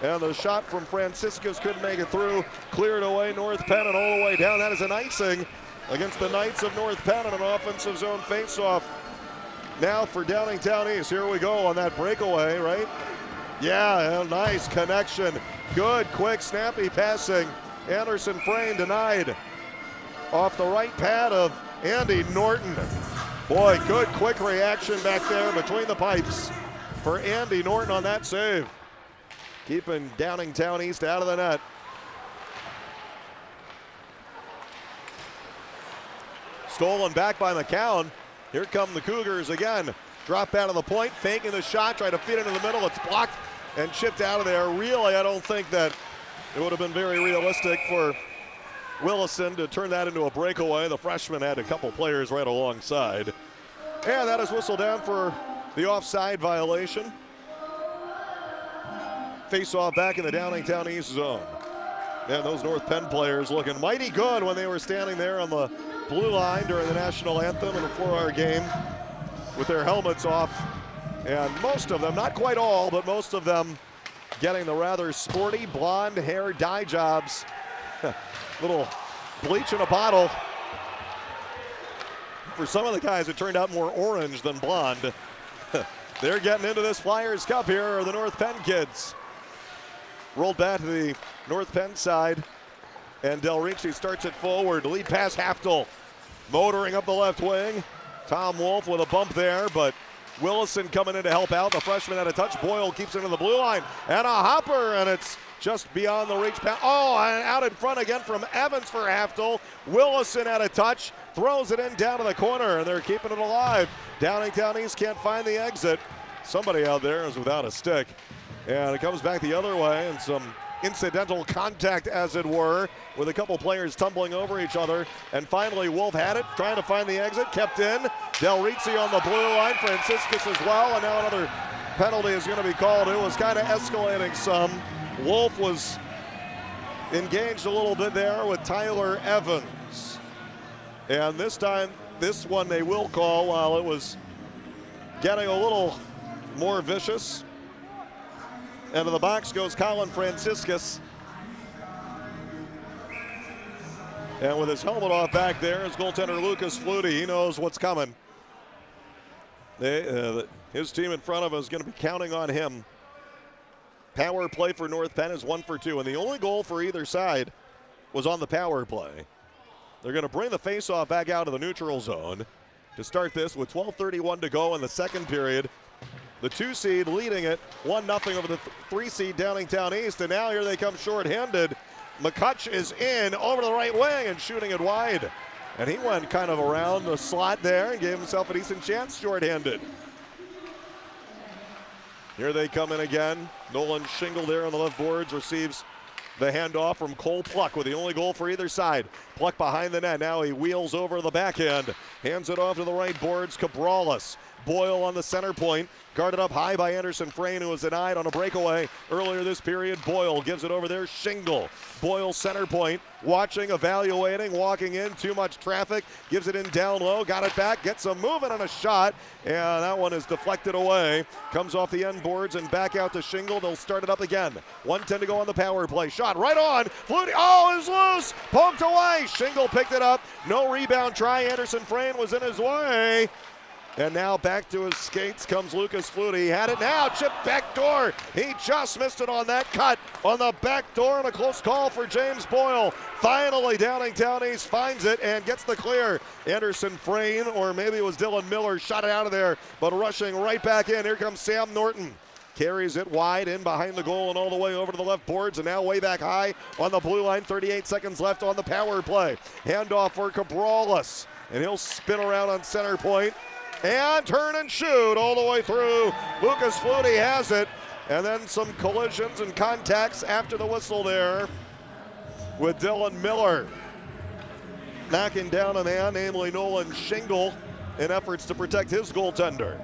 And the shot from Franciscus couldn't make it through. Cleared away North Penn and all the way down. That is an icing against the Knights of North Penn on an offensive zone faceoff. Now for Downingtown East. Here we go on that breakaway, right? Yeah, a nice connection. Good, quick, snappy passing. Anderson Frame denied off the right pad of Andy Norton. Boy, good, quick reaction back there between the pipes for Andy Norton on that save. Keeping Downingtown East out of the net. Stolen back by McCown. Here come the Cougars again. Drop out of the point, faking the shot, try to feed it in the middle. It's blocked and chipped out of there. Really, I don't think that it would have been very realistic for Willison to turn that into a breakaway. The freshman had a couple players right alongside. And that is whistled down for the offside violation. Face-off back in the Downingtown East zone. And those North Penn players looking mighty good when they were standing there on the blue line during the national anthem in a 4-hour game with their helmets off. And most of them, not quite all, but most of them getting the rather sporty blonde hair dye jobs. Little bleach in a bottle. For some of the guys, it turned out more orange than blonde. They're getting into this Flyers Cup here, are the North Penn kids. Rolled back to the North Penn side, and Del Ricci starts it forward. Lead pass, Haftel motoring up the left wing. Tom Wolf with a bump there, but Willison coming in to help out. The freshman had a touch. Boyle keeps it in the blue line, and a hopper, and it's just beyond the reach. Oh, and out in front again from Evans for Haftel. Willison had a touch, throws it in down to the corner, and they're keeping it alive. Downingtown East can't find the exit. Somebody out there is without a stick. And it comes back the other way, and some incidental contact, as it were, with a couple players tumbling over each other. And finally, Wolf had it, trying to find the exit, kept in. Del Ricci on the blue line, Franciscus as well, and now another penalty is going to be called. It was kind of escalating some. Wolf was engaged a little bit there with Tyler Evans. And this time, this one they will call while it was getting a little more vicious. Into the box goes Colin Franciscus. And with his helmet off back there is goaltender Lucas Flutie. He knows what's coming. His team in front of him is going to be counting on him. Power play for North Penn is 1 for 2, and the only goal for either side was on the power play. They're going to bring the faceoff back out of the neutral zone to start this with 12:31 to go in the second period. The 2 seed leading it 1-0 over the 3 seed Downingtown East, and now here they come short-handed. McCutch is in over the right wing and shooting it wide. And he went kind of around the slot there and gave himself a decent chance short-handed. Here they come in again. Nolan Shingle there on the left boards receives the handoff from Cole Pluck with the only goal for either side. Pluck behind the net. Now he wheels over the backhand. Hands it off to the right boards. Cabrales Boyle on the center point, guarded up high by Anderson Frayne, who was denied on a breakaway earlier this period. Boyle gives it over there. Shingle. Boyle center point, watching, evaluating, walking in. Too much traffic. Gives it in down low. Got it back. Gets some movement on a shot. And that one is deflected away. Comes off the end boards and back out to Shingle. They'll start it up again. 1:10 to go on the power play. Shot right on. Flutie. Oh, it's loose. Poked away. Shingle picked it up. No rebound try. Anderson Frayne was in his way. And now back to his skates comes Lucas Flutie. He had it now, chip back door. He just missed it on that cut on the back door, and a close call for James Boyle. Finally, Downingtown East finds it and gets the clear. Anderson Frayne, or maybe it was Dylan Miller, shot it out of there, but rushing right back in. Here comes Sam Norton. Carries it wide in behind the goal and all the way over to the left boards, and now way back high on the blue line. 38 seconds left on the power play. Handoff for Cabrales, and he'll spin around on center point. And turn and shoot all the way through. Lucas Flutie has it. And then some collisions and contacts after the whistle there with Dylan Miller knocking down a man, namely Nolan Shingle, in efforts to protect his goaltender.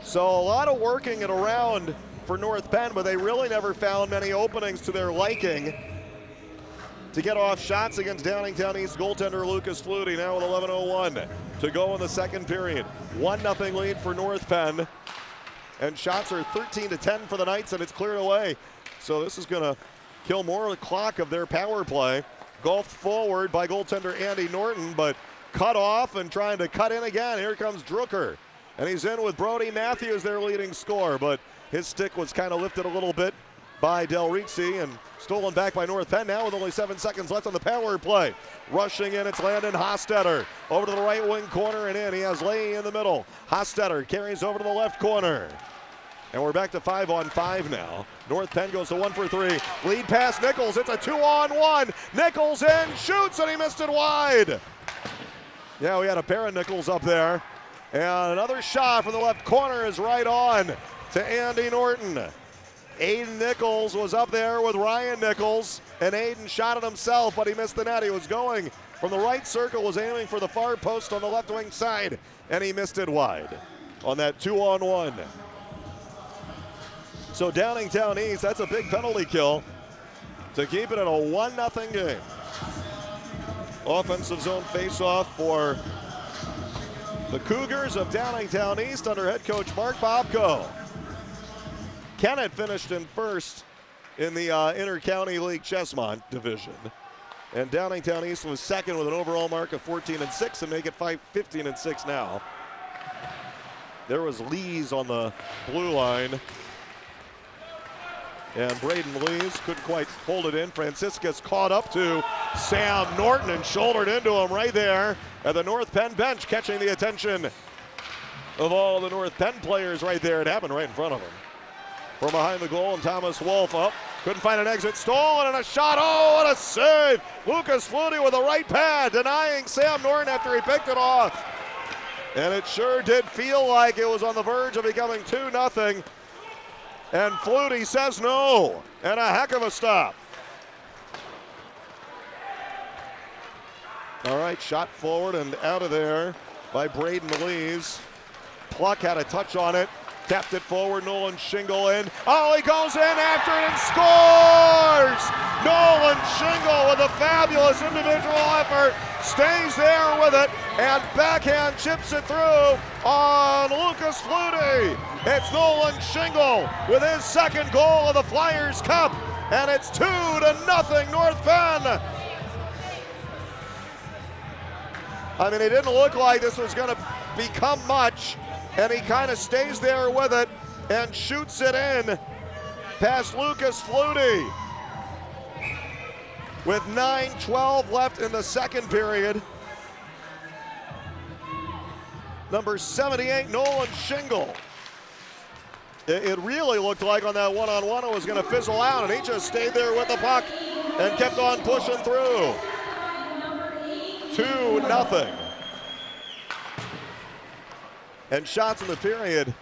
So a lot of working it around for North Penn, but they really never found many openings to their liking to get off shots against Downingtown East goaltender Lucas Flutie. Now with 11:01 to go in the second period. 1-0 lead for North Penn. And shots are 13-10 for the Knights, and it's cleared away. So this is going to kill more of the clock of their power play. Golfed forward by goaltender Andy Norton, but cut off and trying to cut in again. Here comes Drucker. And he's in with Brody Matthews, their leading scorer, but his stick was kind of lifted a little bit by Del Ricci and stolen back by North Penn now with only 7 seconds left on the power play. Rushing in, it's Landon Hostetter. Over to the right wing corner and in. He has Leahy in the middle. Hostetter carries over to the left corner. And we're back to 5-on-5 now. North Penn goes to 1 for 3. Lead pass Nichols. It's a 2-on-1. Nichols in, shoots, and he missed it wide. Yeah, we had a pair of Nichols up there. And another shot from the left corner is right on to Andy Norton. Aiden Nichols was up there with Ryan Nichols, and Aiden shot it himself, but he missed the net. He was going from the right circle, was aiming for the far post on the left wing side, and he missed it wide on that 2-on-1. So Downingtown East, that's a big penalty kill to keep it at a 1-0 game. Offensive zone face-off for the Cougars of Downingtown East under head coach Mark Bobko. Kennett finished in first in the Inter-County League Chessmont division. And Downingtown East was second with an overall mark of 14-6 and make it 15-6 now. There was Lees on the blue line. And Braden Lees couldn't quite hold it in. Franciscus caught up to Sam Norton and shouldered into him right there at the North Penn bench, catching the attention of all the North Penn players right there. It happened right in front of him. From behind the goal, and Thomas Wolf up. Couldn't find an exit. Stolen and a shot. Oh, what a save. Lucas Flutie with a right pad, denying Sam Norton after he picked it off. And it sure did feel like it was on the verge of becoming 2-0. And Flutie says no. And a heck of a stop. All right, shot forward and out of there by Braden Lees. Pluck had a touch on it. Tapped it forward, Nolan Shingle in. Oh, he goes in after it and scores! Nolan Shingle with a fabulous individual effort. Stays there with it and backhand chips it through on Lucas Flutie. It's Nolan Shingle with his second goal of the Flyers Cup. And it's 2-0 North Penn. I mean, it didn't look like this was going to become much. And he kind of stays there with it and shoots it in past Lucas Flutie. With 9:12 left in the second period. Number 78, Nolan Shingle. It really looked like on that one-on-one it was going to fizzle out, and he just stayed there with the puck and kept on pushing through. 2-0. And shots in the period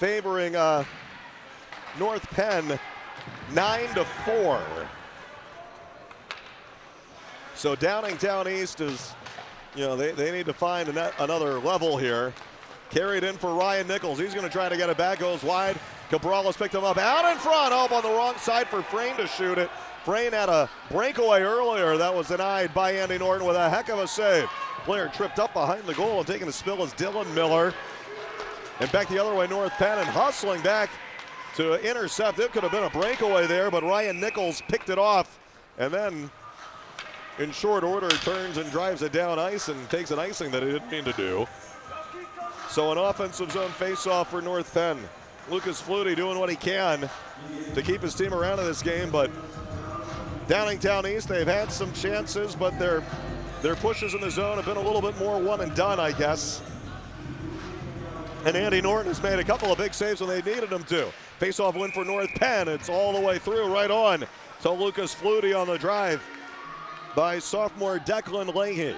favoring North Penn 9-4. So Downingtown East is, you know, they need to find another level here. Carried in for Ryan Nichols. He's going to try to get it back. Goes wide. Cabrales picked him up. Out in front. Up on the wrong side for Frayne to shoot it. Frayne had a breakaway earlier. That was denied by Andy Norton with a heck of a save. Player tripped up behind the goal and taking a spill is Dylan Miller. And back the other way, North Penn, and hustling back to intercept. It could have been a breakaway there, but Ryan Nichols picked it off. And then in short order turns and drives it down ice and takes an icing that he didn't mean to do. So an offensive zone faceoff for North Penn. Lucas Flutie doing what he can to keep his team around in this game, but Downingtown East, they've had some chances, but their pushes in the zone have been a little bit more one and done, I guess. And Andy Norton has made a couple of big saves when they needed him to. Faceoff win for North Penn. It's all the way through, right on to Lucas Flutie on the drive by sophomore Declan Leahy.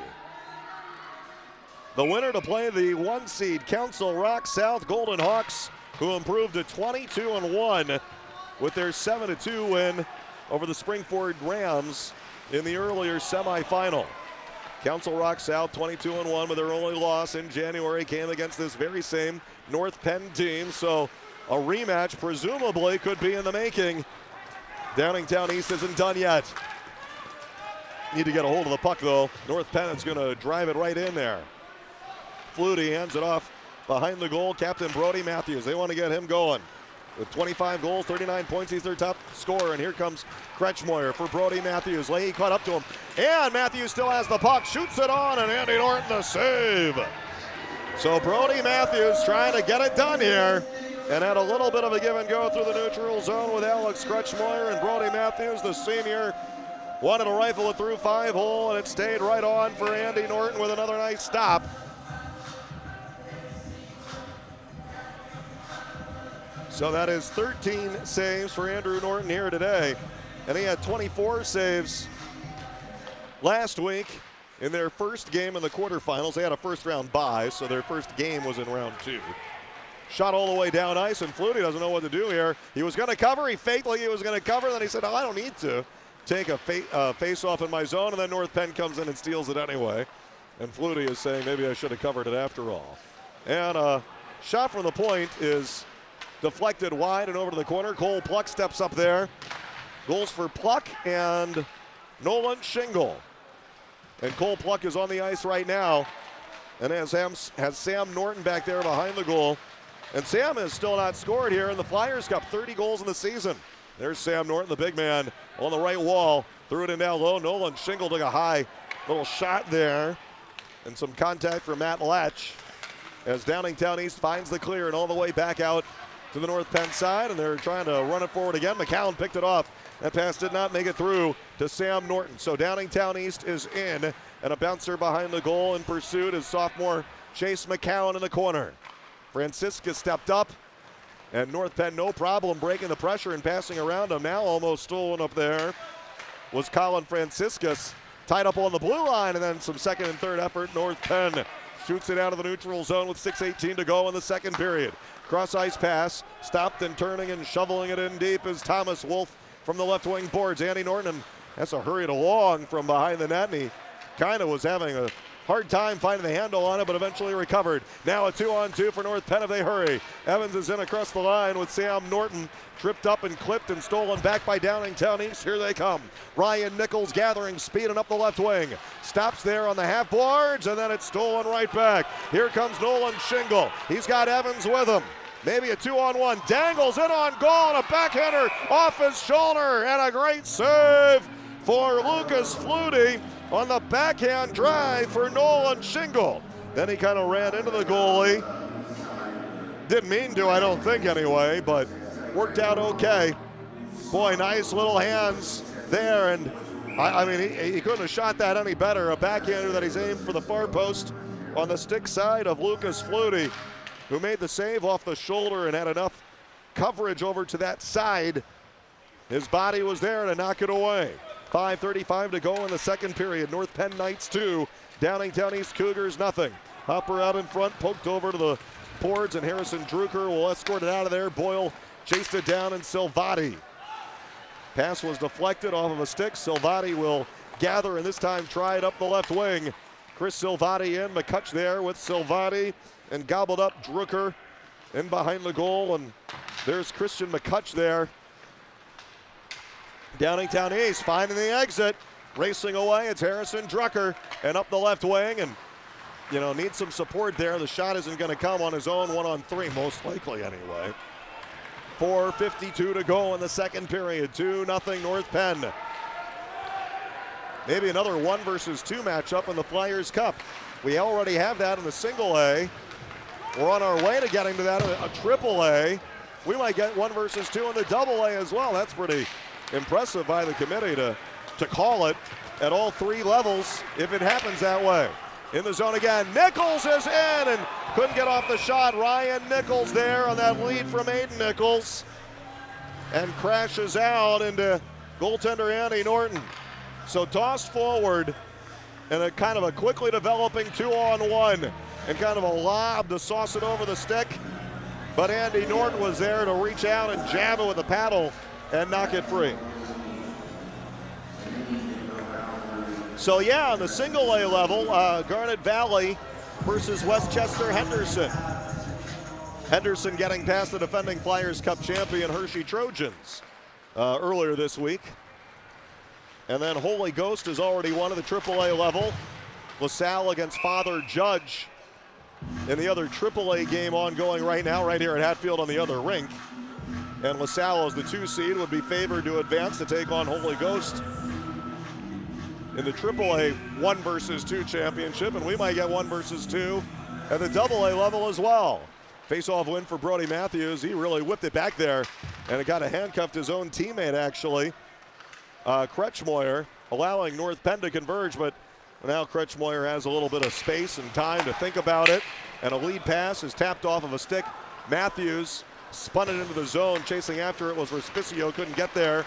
The winner to play the 1 seed Council Rock South Golden Hawks, who improved to 22-1 with their 7-2 win over the Springford Rams in the earlier semifinal. Council Rock South 22-1, with their only loss in January came against this very same North Penn team, so a rematch presumably could be in the making. Downingtown East isn't done yet. Need to get a hold of the puck though. North Penn is going to drive it right in there. Flutie hands it off behind the goal. Captain Brody Matthews, they want to get him going. With 25 goals, 39 points, he's their top scorer. And here comes Kretschmoyer for Brody Matthews. Leahy caught up to him. And Matthews still has the puck, shoots it on, and Andy Norton the save. So Brody Matthews trying to get it done here. And had a little bit of a give and go through the neutral zone with Alex Kretschmoyer, and Brody Matthews, the senior, wanted to rifle it through 5-hole, and it stayed right on for Andy Norton with another nice stop. So that is 13 saves for Andrew Norton here today. And he had 24 saves last week in their first game in the quarterfinals. They had a first-round bye, so their first game was in round 2. Shot all the way down ice, and Flutie doesn't know what to do here. He was going to cover. He faked like he was going to cover. Then he said, oh, I don't need to take a face-off in my zone. And then North Penn comes in and steals it anyway. And Flutie is saying, maybe I should have covered it after all. And a shot from the point is deflected wide and over to the corner. Cole Pluck steps up there. Goals for Pluck and Nolan Shingle. And Cole Pluck is on the ice right now and has Sam Norton back there behind the goal. And Sam has still not scored here in the Flyers Cup. 30 goals in the season. There's Sam Norton, the big man, on the right wall. Threw it in down low. Nolan Shingle took a high little shot there. And some contact from Matt Latch as Downingtown East finds the clear and all the way back out to the North Penn side, and they're trying to run it forward again. McCown picked it off. That pass did not make it through to Sam Norton. So Downingtown East is in, and a bouncer behind the goal in pursuit is sophomore Chase McCown in the corner. Francisca stepped up, and North Penn no problem breaking the pressure and passing around him. Now almost stolen up there was Colin Franciscus, tied up on the blue line, and then some second and third effort. North Penn shoots it out of the neutral zone with 6:18 to go in the second period. Cross-ice pass, stopped and turning and shoveling it in deep is Thomas Wolf from the left wing boards. Andy Norton has to hurry it along from behind the net, and he kind of was having a hard time finding the handle on it, but eventually recovered. Now a 2-on-2 for North Penn if they hurry. Evans is in across the line with Sam Norton, tripped up and clipped and stolen back by Downingtown East. Here they come. Ryan Nichols gathering speed and up the left wing. Stops there on the half boards, and then it's stolen right back. Here comes Nolan Shingle. He's got Evans with him. Maybe a 2-on-1. Dangles in on goal, and a backhander off his shoulder, and a great save for Lucas Flutie on the backhand drive for Nolan Shingle. Then he kind of ran into the goalie. Didn't mean to, I don't think anyway, but worked out okay. Boy, nice little hands there, and I mean, he couldn't have shot that any better. A backhander that he's aimed for the far post on the stick side of Lucas Flutie, who made the save off the shoulder and had enough coverage over to that side. His body was there to knock it away. 5:35 to go in the second period. North Penn Knights 2, Downingtown East Cougars nothing. Hopper out in front, poked over to the boards, and Harrison Drucker will escort it out of there. Boyle chased it down, and Silvati. Pass was deflected off of a stick. Silvati will gather and this time try it up the left wing. Chris Silvati in, McCutch there with Silvati, and gobbled up Drucker in behind the goal, and there's Christian McCutch there. Downingtown East finding the exit, racing away. It's Harrison Drucker, and up the left wing, and needs some support there. The shot isn't going to come on his own 1-on-3, most likely anyway. 4:52 to go in the second period. 2-0 North Penn. Maybe another 1 versus 2 matchup in the Flyers Cup. We already have that in the single A. We're on our way to getting to that in a triple A. We might get 1 versus 2 in the double A as well. That's pretty impressive by the committee to call it at all 3 levels if it happens that way. In the zone again, Nichols is in and couldn't get off the shot. Ryan Nichols there on that lead from Aiden Nichols, and crashes out into goaltender Andy Norton. So tossed forward and a kind of a quickly developing 2-on-1 and kind of a lob to sauce it over the stick. But Andy Norton was there to reach out and jab it with a paddle and knock it free. So yeah, on the single A level, Garnet Valley versus Westchester Henderson. Henderson getting past the defending Flyers Cup champion Hershey Trojans earlier this week. And then Holy Ghost has already won at the AAA level. LaSalle against Father Judge in the other AAA game ongoing right now, right here at Hatfield on the other rink. And LaSalle as the 2 seed would be favored to advance to take on Holy Ghost in the AAA 1 versus 2 championship, and we might get 1 versus 2 at the AA level as well. Face-off win for Brody Matthews. He really whipped it back there, and it got handcuffed his own teammate, actually. Kretschmoyer, allowing North Penn to converge, but now Kretschmoyer has a little bit of space and time to think about it, and a lead pass is tapped off of a stick. Matthews spun it into the zone. Chasing after it was Respicio, couldn't get there.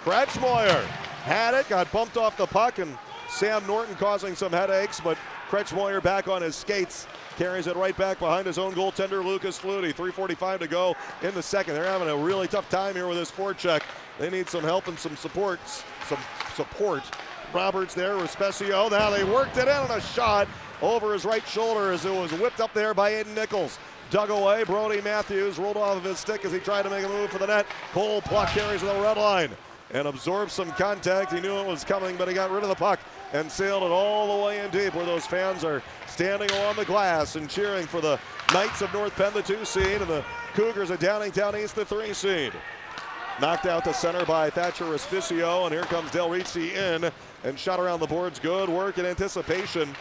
Kretschmoyer had it, got bumped off the puck, and Sam Norton causing some headaches, but Kretschmoyer back on his skates, carries it right back behind his own goaltender, Lucas Flutie. 3:45 to go in the second. They're having a really tough time here with this forecheck. They need some help and some support. Roberts there, Respicio. Now they worked it in on a shot over his right shoulder as it was whipped up there by Aiden Nichols. Dug away, Brody Matthews rolled off of his stick as he tried to make a move for the net. Cole Pluck carries to the red line and absorbed some contact. He knew it was coming, but he got rid of the puck and sailed it all the way in deep, where those fans are standing along the glass and cheering for the Knights of North Penn, the 2 seed, and the Cougars of Downingtown East, the 3 seed. Knocked out to center by Thatcher Respicio, and here comes Del Ricci in and shot around the boards. Good work in anticipation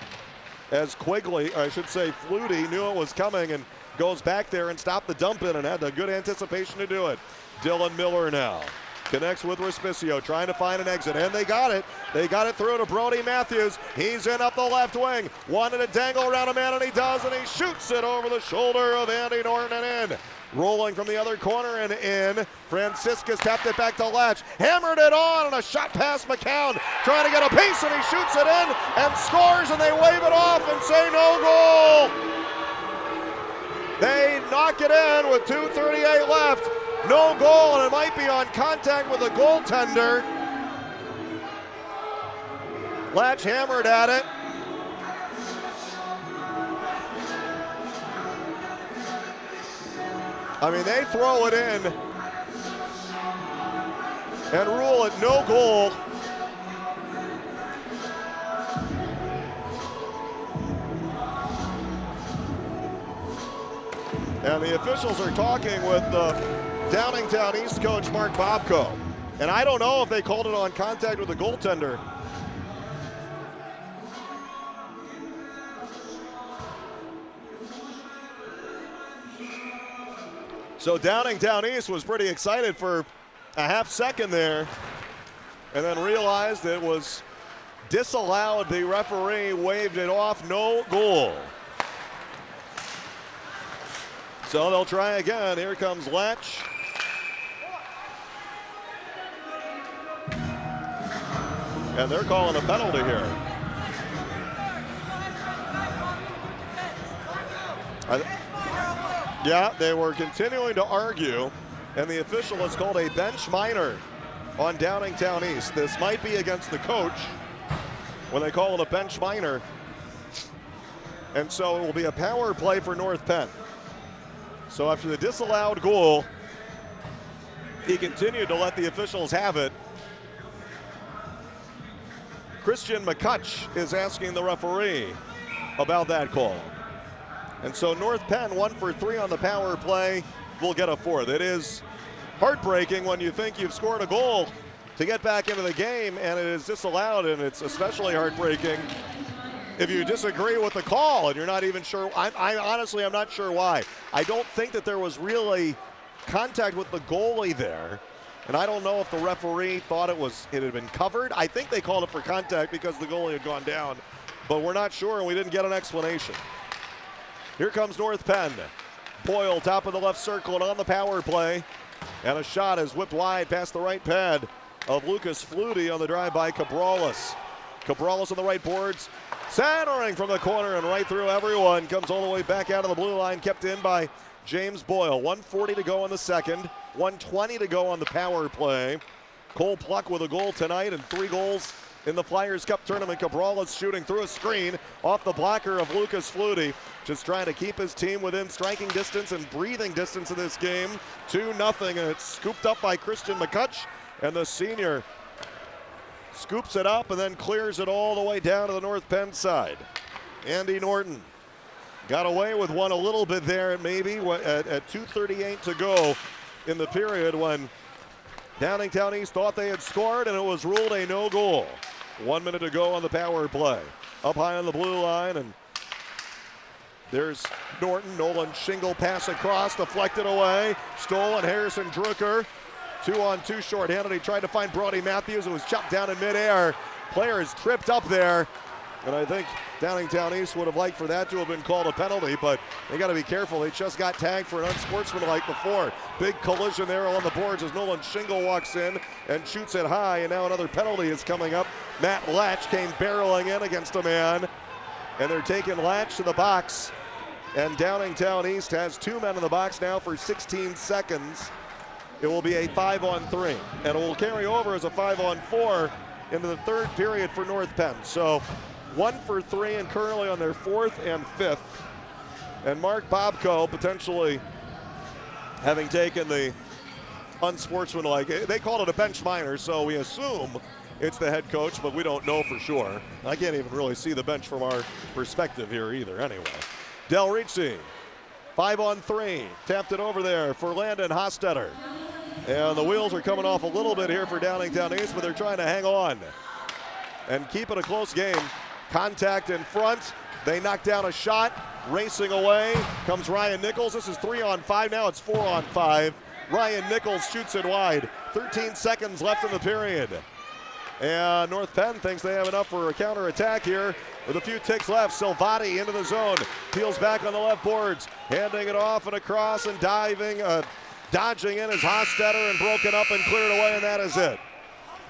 as Quigley, I should say Flutie, knew it was coming and goes back there and stopped the dump in and had the good anticipation to do it. Dylan Miller now connects with Respicio, trying to find an exit, and they got it. They got it through to Brody Matthews. He's in up the left wing. Wanted to dangle around a man, and he does, and he shoots it over the shoulder of Andy Norton and in. Rolling from the other corner and in. Franciscus tapped it back to Latch. Hammered it on, and a shot past McCown. Trying to get a piece, and he shoots it in and scores, and they wave it off and say no goal. They knock it in with 2:38 left. No goal, and it might be on contact with the goaltender. Latch hammered at it. I mean, they throw it in and rule it no goal. And the officials are talking with the Downingtown East coach Mark Bobko. And I don't know if they called it on contact with the goaltender. So Downingtown East was pretty excited for a half second there and then realized it was disallowed. The referee waved it off, no goal. So they'll try again. Here comes Latch. And they're calling a penalty here. Yeah, they were continuing to argue, and the official has called a bench minor on Downingtown East. This might be against the coach when they call it a bench minor. And so it will be a power play for North Penn. So after the disallowed goal, he continued to let the officials have it. Christian McCutch is asking the referee about that call. And so North Penn, 1 for 3 on the power play, will get a fourth. It is heartbreaking when you think you've scored a goal to get back into the game and it is disallowed, and it's especially heartbreaking if you disagree with the call and you're not even sure. I honestly, I'm not sure why. I don't think that there was really contact with the goalie there. And I don't know if the referee thought it had been covered. I think they called it for contact because the goalie had gone down, but we're not sure and we didn't get an explanation. Here comes North Penn. Boyle, top of the left circle and on the power play. And a shot is whipped wide past the right pad of Lucas Flutie on the drive by Cabrales. Cabrales on the right boards, centering from the corner and right through everyone. Comes all the way back out of the blue line, kept in by James Boyle. 1:40 to go in the second, 1:20 to go on the power play. Cole Pluck with a goal tonight and 3 goals in the Flyers Cup tournament. Cabrales shooting through a screen off the blocker of Lucas Flutie. Just trying to keep his team within striking distance and breathing distance of this game. 2-0, and it's scooped up by Christian McCutch, and the senior scoops it up and then clears it all the way down to the North Penn side. Andy Norton got away with one a little bit there, maybe at 2:38 to go in the period when Downingtown East thought they had scored, and it was ruled a no goal. 1 minute to go on the power play. Up high on the blue line, and there's Norton. Nolan Shingle pass across, deflected away. Stolen, Harrison Drucker. 2-on-2 short-handed. He tried to find Brody Matthews. It was chopped down in midair. Player is tripped up there. And I think Downingtown East would have liked for that to have been called a penalty, but they got to be careful. They just got tagged for an unsportsmanlike before. Big collision there on the boards as Nolan Shingle walks in and shoots it high, and now another penalty is coming up. Matt Latch came barreling in against a man, and they're taking Latch to the box. And Downingtown East has 2 men in the box now for 16 seconds. It will be a 5-on-3, and it will carry over as a 5-on-4 into the third period for North Penn. So 1 for 3 and currently on their 4th and 5th. And Mark Bobko potentially having taken the unsportsmanlike. They called it a bench minor, so we assume it's the head coach, but we don't know for sure. I can't even really see the bench from our perspective here either anyway. Del Ricci, 5-on-3, tapped it over there for Landon Hostetter. And the wheels are coming off a little bit here for Downingtown East, but they're trying to hang on and keep it a close game. Contact in front. They knock down a shot. Racing away comes Ryan Nichols. This is 3-on-5 now. It's 4-on-5. Ryan Nichols shoots it wide. 13 seconds left in the period. And North Penn thinks they have enough for a counterattack here with a few ticks left. Silvati into the zone. Peels back on the left boards. Handing it off and across and dodging in is Hostetter and broken up and cleared away, and that is it.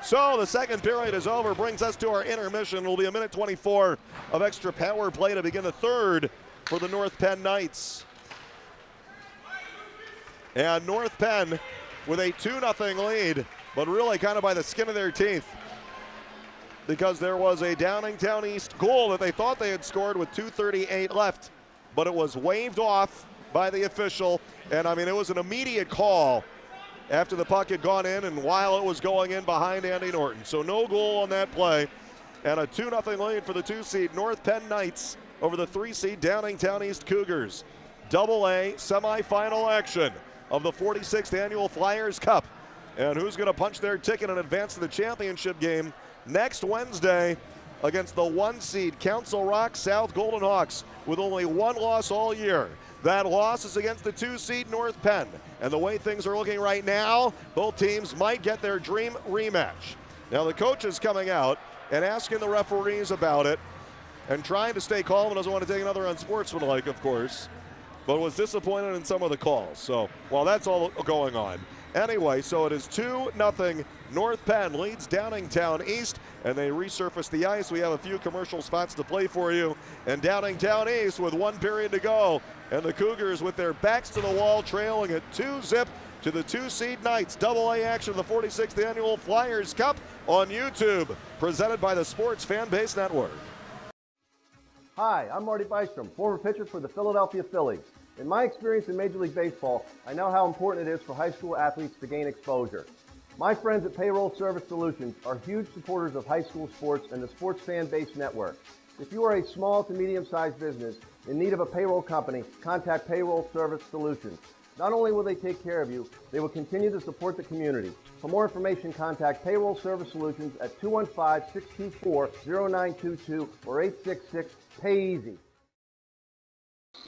So the second period is over, brings us to our intermission. It will be a minute 24 of extra power play to begin the third for the North Penn Knights. And North Penn with a 2-0 lead, but really kind of by the skin of their teeth, because there was a Downingtown East goal that they thought they had scored with 2:38 left, but it was waved off by the official. And I mean, it was an immediate call after the puck had gone in and while it was going in behind Andy Norton. So no goal on that play, and a 2-0 lead for the 2-seed North Penn Knights over the 3-seed Downingtown East Cougars. Double-A semifinal action of the 46th annual Flyers Cup. And who's going to punch their ticket and advance to the championship game next Wednesday against the 1-seed Council Rock South Golden Hawks with only 1 loss all year. That loss is against the 2-seed North Penn. And the way things are looking right now, both teams might get their dream rematch. Now the coach is coming out and asking the referees about it and trying to stay calm and doesn't want to take another unsportsmanlike, of course, but was disappointed in some of the calls. So while that's all going on, anyway, so it is 2-0. North Penn leads Downingtown East, and they resurface the ice. We have a few commercial spots to play for you. And Downingtown East with 1 period to go. And the Cougars with their backs to the wall, trailing at 2-0 to the 2-seed Knights. Double-A action of the 46th Annual Flyers Cup on YouTube, presented by the Sports Fan Base Network. Hi, I'm Marty Bystrom, former pitcher for the Philadelphia Phillies. In my experience in Major League Baseball, I know how important it is for high school athletes to gain exposure. My friends at Payroll Service Solutions are huge supporters of high school sports and the Sports Fan Base Network. If you are a small to medium-sized business in need of a payroll company, contact Payroll Service Solutions. Not only will they take care of you, they will continue to support the community. For more information, contact Payroll Service Solutions at 215-624-0922 or 866-PAY-EASY.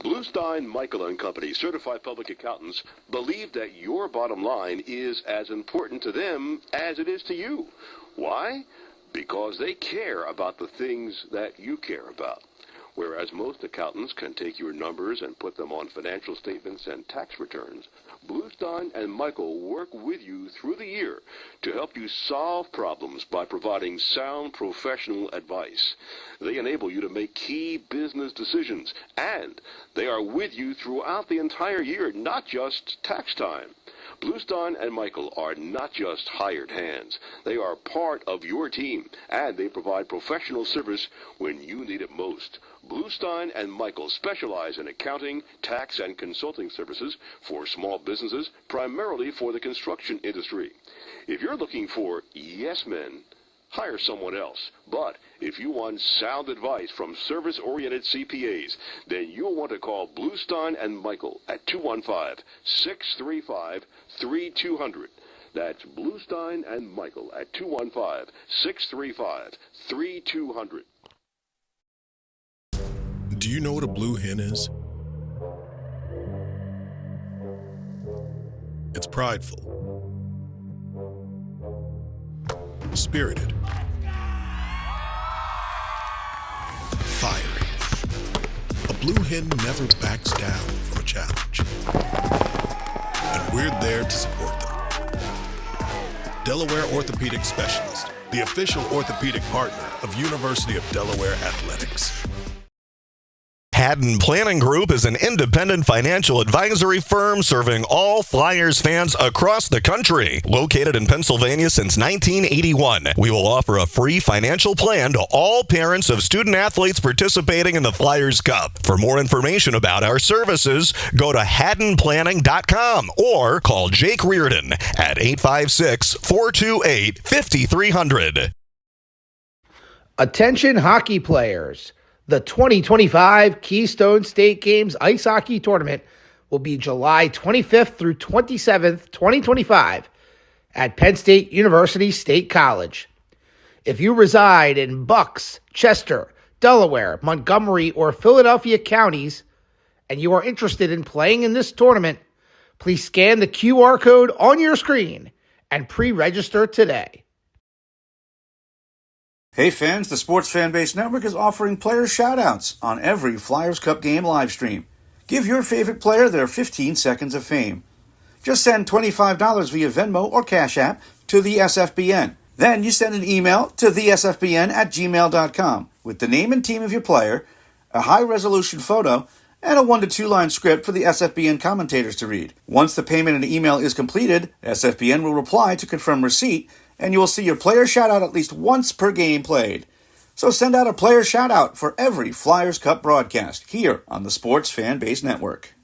Bluestein, Michael & Company, certified public accountants, believe that your bottom line is as important to them as it is to you. Why? Because they care about the things that you care about. Whereas most accountants can take your numbers and put them on financial statements and tax returns, Bluestein and Michael work with you through the year to help you solve problems by providing sound professional advice. They enable you to make key business decisions, and they are with you throughout the entire year, not just tax time. Bluestein and Michael are not just hired hands. They are part of your team, and they provide professional service when you need it most. Bluestein and Michael specialize in accounting, tax, and consulting services for small businesses, primarily for the construction industry. If you're looking for yes men, hire someone else. But if you want sound advice from service-oriented CPAs, then you'll want to call Bluestein and Michael at 215-635-3200. That's Bluestein and Michael at 215-635-3200. Do you know what a blue hen is? It's prideful, spirited, fiery. A blue hen never backs down from a challenge. And we're there to support them. Delaware Orthopedic Specialist, the official orthopedic partner of University of Delaware Athletics. Haddon Planning Group is an independent financial advisory firm serving all Flyers fans across the country. Located in Pennsylvania since 1981, we will offer a free financial plan to all parents of student athletes participating in the Flyers Cup. For more information about our services, go to haddonplanning.com or call Jake Reardon at 856-428-5300. Attention hockey players. The 2025 Keystone State Games Ice Hockey Tournament will be July 25th through 27th, 2025 at Penn State University State College. If you reside in Bucks, Chester, Delaware, Montgomery, or Philadelphia counties, and you are interested in playing in this tournament, please scan the QR code on your screen and pre-register today. Hey fans, the Sports Fan Base Network is offering player shoutouts on every Flyers Cup game live stream. Give your favorite player their 15 seconds of fame. Just send $25 via Venmo or Cash App to the SFBN. Then you send an email to thesfbn@gmail.com with the name and team of your player, a high-resolution photo, and a 1 to 2 line script for the SFBN commentators to read. Once the payment and email is completed, SFBN will reply to confirm receipt, and you will see your player shout-out at least once per game played. So send out a player shout-out for every Flyers Cup broadcast here on the Sports Fan Base Network.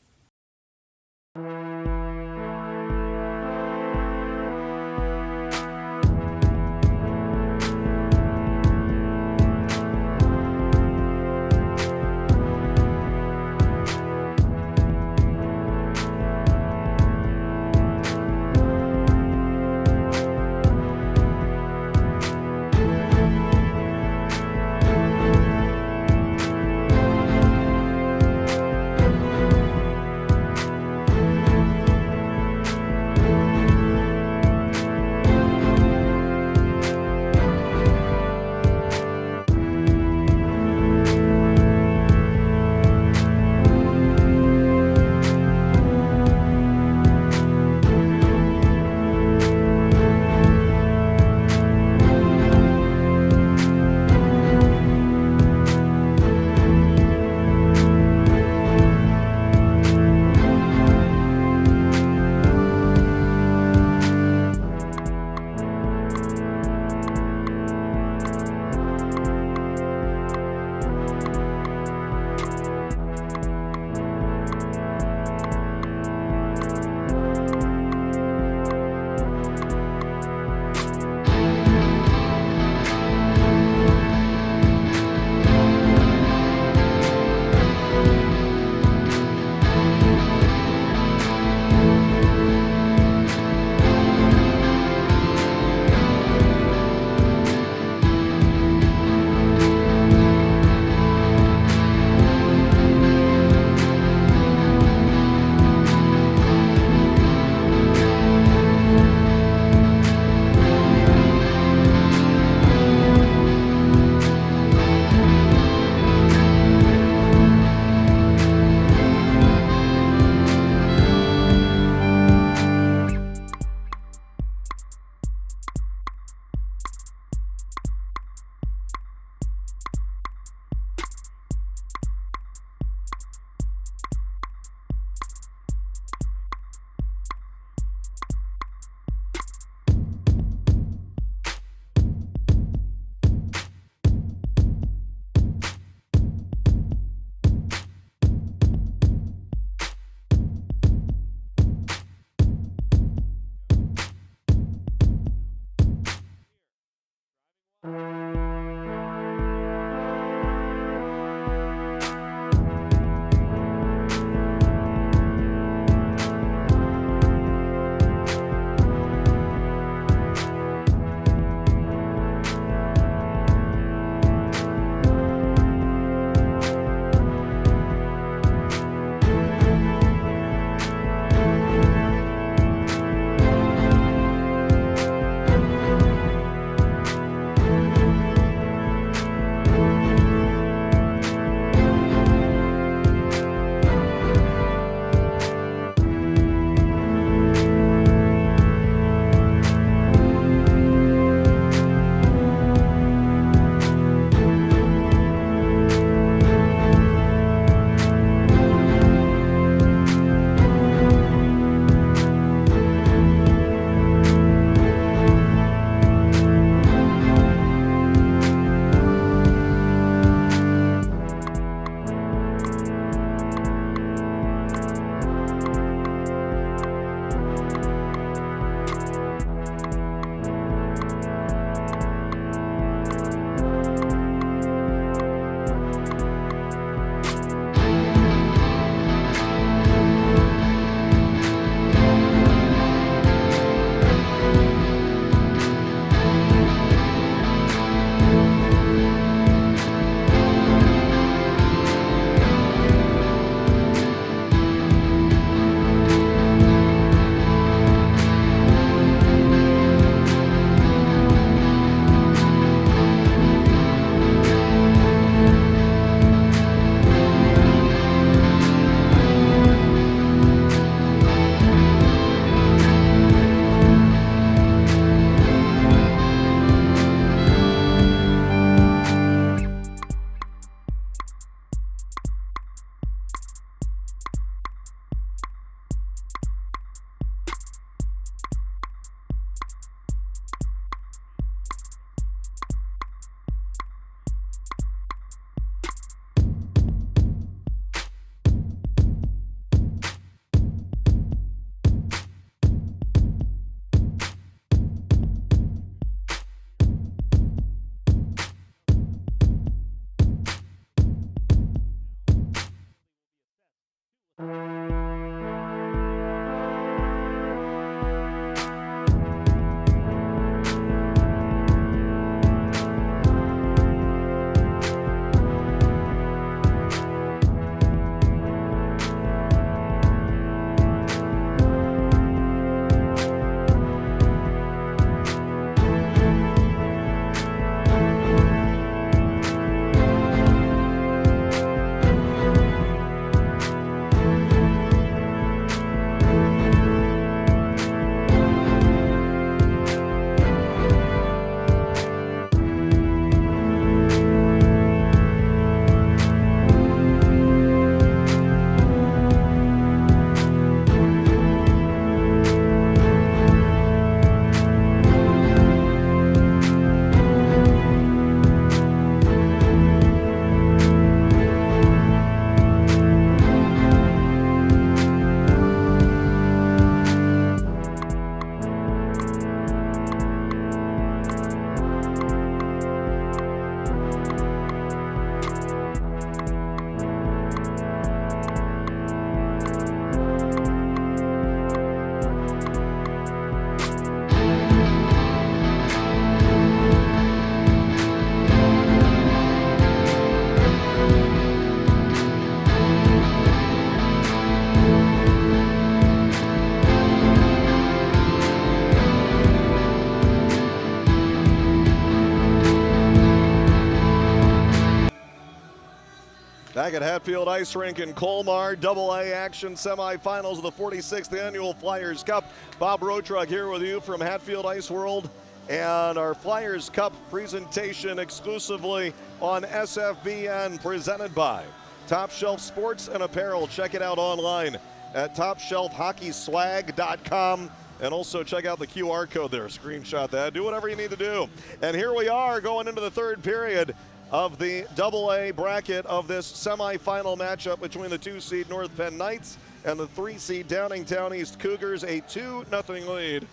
Back at Hatfield Ice Rink in Colmar, AA action semifinals of the 46th Annual Flyers Cup. Bob Rotrug here with you from Hatfield Ice World, and our Flyers Cup presentation exclusively on SFBN, presented by Top Shelf Sports and Apparel. Check it out online at TopShelfHockeySwag.com, and also check out the QR code there. Screenshot that. Do whatever you need to do. And here we are going into the third period of the AA bracket of this semifinal matchup between the 2-seed North Penn Knights and the 3-seed Downingtown East Cougars. A 2-0 lead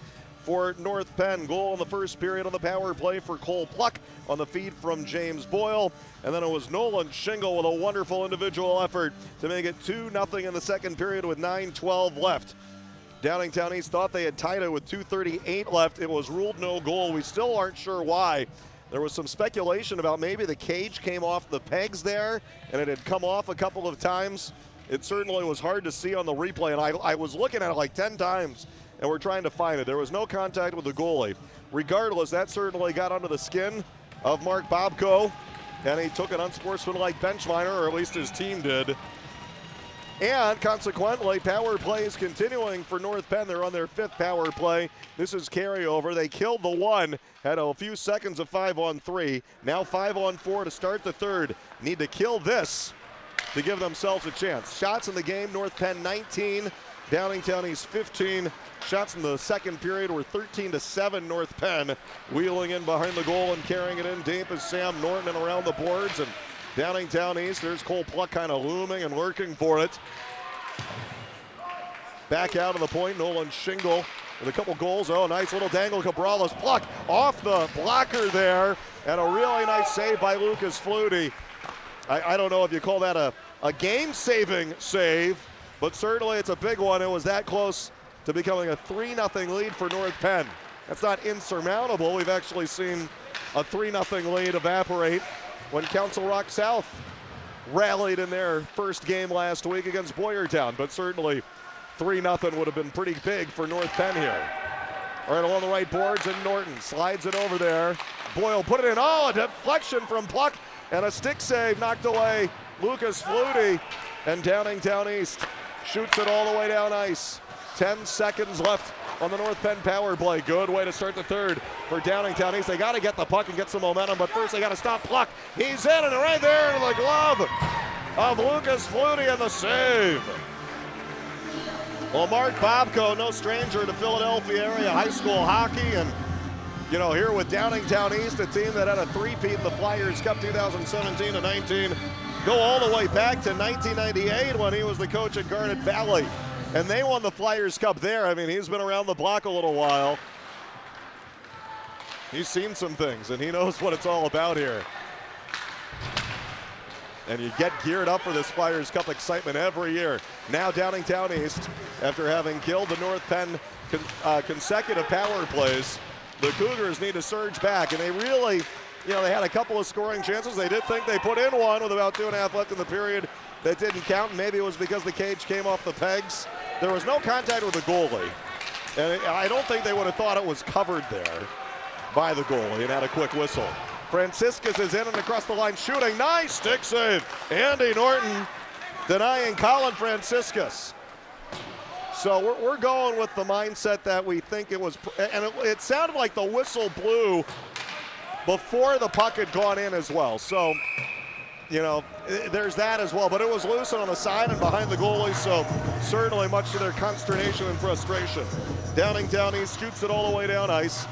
for North Penn. Goal in the first period on the power play for Cole Pluck on the feed from James Boyle. And then it was Nolan Shingle with a wonderful individual effort to make it 2-0 in the second period with 9:12 left. Downingtown East thought they had tied it with 2:38 left. It was ruled no goal. We still aren't sure why. There was some speculation about maybe the cage came off the pegs there and it had come off a couple of times. It certainly was hard to see on the replay, and I was looking at it like 10 times and we're trying to find it. There was no contact with the goalie. Regardless, that certainly got under the skin of Mark Bobko, and he took an unsportsmanlike bench liner, or at least his team did. And consequently, power play is continuing for North Penn. They're on their 5th power play. This is carryover. They killed the one, had a few seconds of 5-on-3. Now 5-on-4 to start the third. Need to kill this to give themselves a chance. Shots in the game, North Penn 19, Downingtown East 15. Shots in the second period were 13-7 North Penn. Wheeling in behind the goal and carrying it in deep is Sam Norton and around the boards. And Downingtown East, there's Cole Pluck kind of looming and lurking for it. Back out of the point, Nolan Shingle with a couple goals. Oh, nice little dangle. Cabrales. Pluck off the blocker there, and a really nice save by Lucas Flutie. I don't know if you call that a game-saving save, but certainly it's a big one. It was that close to becoming a 3-0 lead for North Penn. That's not insurmountable. We've actually seen a 3-0 lead evaporate when Council Rock South rallied in their first game last week against Boyertown, but certainly 3-0 would have been pretty big for North Penn here. All right, along the right boards, and Norton slides it over there. Boyle put it in. Oh, a deflection from Pluck, and a stick save knocked away Lucas Flutie, and Downingtown East shoots it all the way down ice. 10 seconds left on the North Penn power play. Good way to start the third for Downingtown East. They got to get the puck and get some momentum, but first they got to stop Pluck. He's in, and right there into the glove of Lucas Flutie, and the save. Well, Mark Bobko, no stranger to Philadelphia area high school hockey, and you know, here with Downingtown East, a team that had a three-peat in the Flyers Cup 2017-19, go all the way back to 1998 when he was the coach at Garnet Valley. And they won the Flyers Cup there. I mean, he's been around the block a little while. He's seen some things, and he knows what it's all about here. And you get geared up for this Flyers Cup excitement every year. Now Downingtown East, after having killed the North Penn consecutive power plays, the Cougars need to surge back. And they really, you know, they had a couple of scoring chances. They did think they put in one with about 2.5 left in the period. That didn't count, and maybe it was because the cage came off the pegs. There was no contact with the goalie, and I don't think they would have thought it was covered there by the goalie and had a quick whistle. Franciscus is in and across the line shooting. Nice stick save. Andy Norton denying Colin Franciscus. So we're going with the mindset that we think it was, and it sounded like the whistle blew before the puck had gone in as well. So, you know, there's that as well. But it was loose on the side and behind the goalie, so certainly much to their consternation and frustration. Downingtown East shoots it all the way down ice.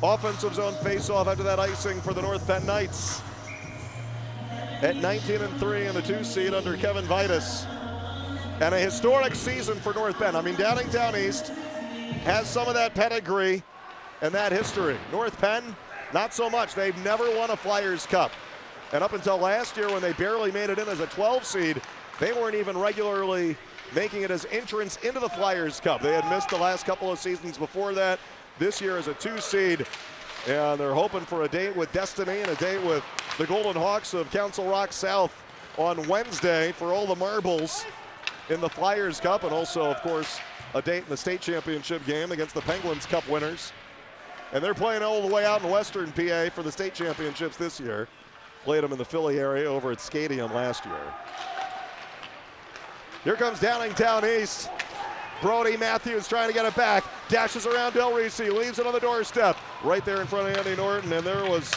Offensive zone faceoff after that icing for the North Penn Knights. At 19-3 in the 2-seed under Kevin Vitus. And a historic season for North Penn. I mean, Downingtown East has some of that pedigree and that history. North Penn, not so much. They've never won a Flyers Cup. And up until last year when they barely made it in as a 12 seed, they weren't even regularly making it as entrants into the Flyers Cup. They had missed the last couple of seasons before that. This year as a 2 seed, and they're hoping for a date with Destiny and a date with the Golden Hawks of Council Rock South on Wednesday for all the marbles in the Flyers Cup, and also, of course, a date in the state championship game against the Penguins Cup winners. And they're playing all the way out in Western PA for the state championships this year. Played them in the Philly area over at Stadium last year. Here comes Downingtown East. Brody Matthews trying to get it back. Dashes around Del Reese, leaves it on the doorstep. Right there in front of Andy Norton, and there was,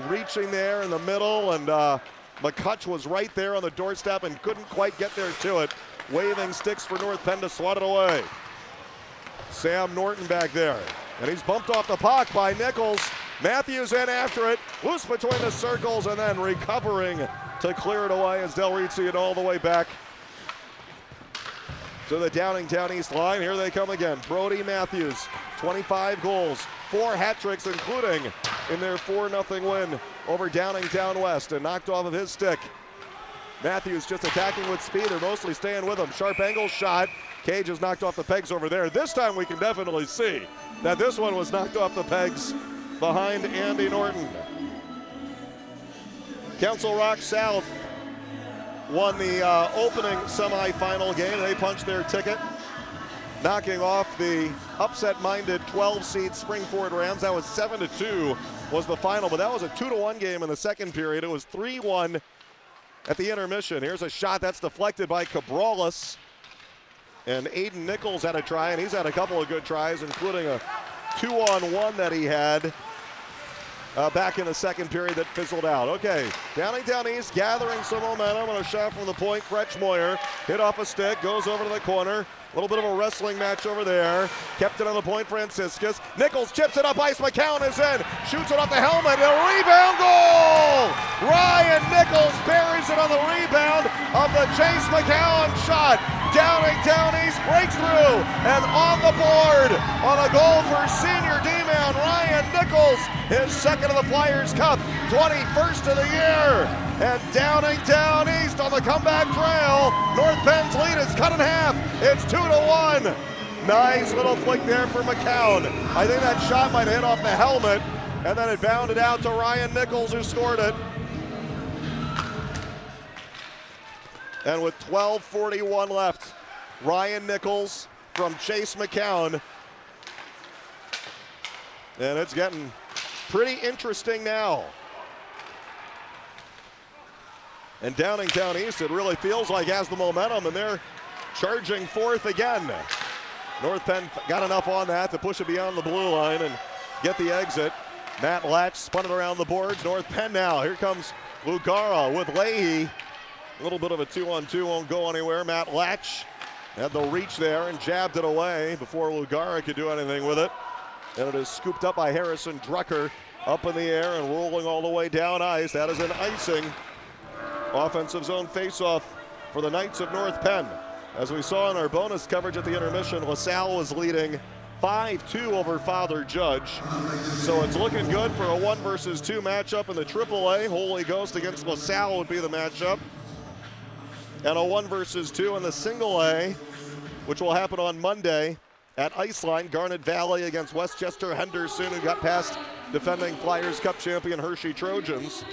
reaching there in the middle, and McCutch was right there on the doorstep and couldn't quite get there to it. Waving sticks for North Penn to swat it away. Sam Norton back there, and he's bumped off the puck by Nichols. Matthews in after it, loose between the circles, and then recovering to clear it away as Del Reese it all the way back to the Downingtown East line. Here they come again. Brody Matthews, 25 goals, 4 hat tricks, including in their 4-0 win over Downingtown West, and knocked off of his stick. Matthews just attacking with speed. They're mostly staying with him. Sharp angle shot. Cage is knocked off the pegs over there. This time we can definitely see that this one was knocked off the pegs behind Andy Norton. Council Rock South won the opening semifinal game. They punched their ticket, knocking off the upset-minded 12-seed Springford Rams. That was 7-2 was the final, but that was a 2-1 game in the second period. It was 3-1 at the intermission. Here's a shot that's deflected by Cabrales. And Aiden Nichols had a try, and he's had a couple of good tries, including a 2-on-1 that he had back in the second period that fizzled out. Okay, Downingtown East gathering some momentum on a shot from the point. Kretschmoyer hit off a stick, goes over to the corner. A little bit of a wrestling match over there. Kept it on the point, Franciscus. Nichols chips it up, Ice McCown is in. Shoots it off the helmet, and a rebound goal! Ryan Nichols buries it on the rebound of the Chase McCown shot. Downingtown East breaks through, and on the board on a goal for senior D-man Ryan Nichols, his second of the Flyers Cup, 21st of the year. And Downingtown East on the comeback trail. North Penn's lead is cut in half. It's 2-1. Nice little flick there for McCown. I think that shot might have hit off the helmet, and then it bounded out to Ryan Nichols, who scored it. And with 12:41 left, Ryan Nichols from Chase McCown. And it's getting pretty interesting now. And Downingtown East, it really feels like has the momentum, and they're charging fourth again. North Penn got enough on that to push it beyond the blue line and get the exit. Matt Latch spun it around the boards. North Penn now. Here comes Lugara with Leahy. A little bit of a 2-on-2, won't go anywhere. Matt Latch had the reach there and jabbed it away before Lugara could do anything with it. And it is scooped up by Harrison Drucker up in the air and rolling all the way down ice. That is an icing. Offensive zone faceoff for the Knights of North Penn. As we saw in our bonus coverage at the intermission, LaSalle was leading 5-2 over Father Judge. So it's looking good for a 1-versus-2 matchup in the AAA. Holy Ghost against LaSalle would be the matchup. And a 1-versus-2 in the single A, which will happen on Monday at Iceline. Garnet Valley against Westchester Henderson, who got past defending Flyers Cup champion Hershey Trojans.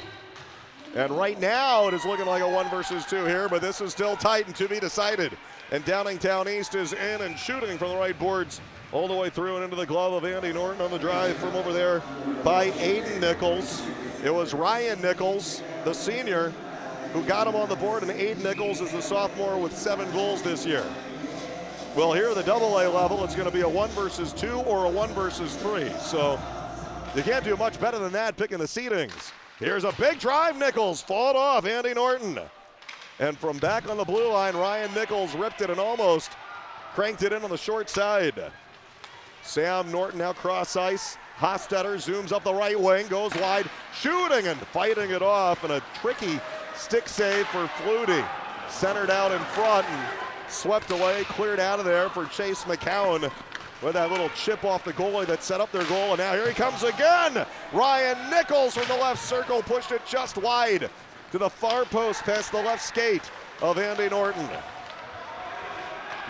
And right now it is looking like a 1-versus-2 here, but this is still tight and to be decided. And Downingtown East is in and shooting from the right boards all the way through and into the glove of Andy Norton on the drive from over there by Aiden Nichols. It was Ryan Nichols, the senior, who got him on the board, and Aiden Nichols is the sophomore with 7 goals this year. Well, here at the AA level, it's going to be a 1-versus-2 or a 1-versus-3. So you can't do much better than that picking the seedings. Here's a big drive, Nichols, fought off Andy Norton. And from back on the blue line, Ryan Nichols ripped it and almost cranked it in on the short side. Sam Norton now cross ice. Hostetter zooms up the right wing, goes wide, shooting and fighting it off, and a tricky stick save for Flutie. Centered out in front and swept away, cleared out of there for Chase McCown with that little chip off the goalie that set up their goal. And now here he comes again. Ryan Nichols from the left circle pushed it just wide to the far post past the left skate of Andy Norton.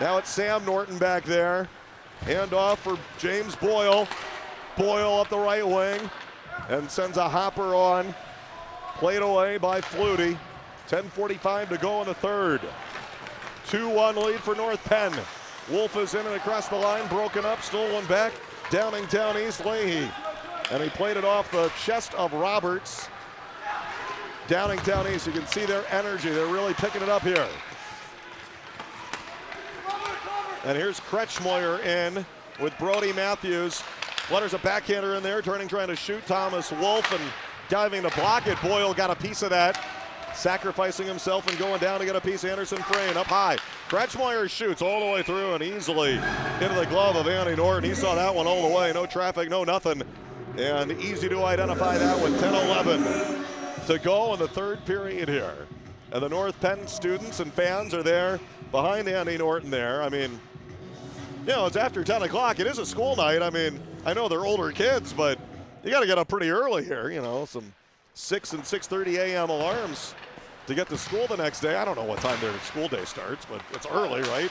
Now it's Sam Norton back there. Hand off for James Boyle. Boyle up the right wing and sends a hopper on. Played away by Flutie. 10:45 to go in the third. 2-1 lead for North Penn. Wolf is in and across the line, broken up, stolen back. Downingtown East Leahy. And he played it off the chest of Roberts. Downingtown East. You can see their energy. They're really picking it up here. And here's Kretschmoyer in with Brody Matthews. Flutters a backhander in there, trying to shoot Thomas Wolf and diving to block it. Boyle got a piece of that, sacrificing himself and going down to get a piece of Anderson Frayne up high. Kretschmoyer shoots all the way through and easily into the glove of Andy Norton. He saw that one all the way, no traffic, no nothing. And easy to identify that with 10-11 to go in the third period here. And the North Penn students and fans are there behind Andy Norton there. I mean, you know, it's after 10 o'clock. It is a school night. I mean, I know they're older kids, but you got to get up pretty early here, you know, some 6 and 6:30 a.m. alarms to get to school the next day. I don't know what time their school day starts, but it's early, right?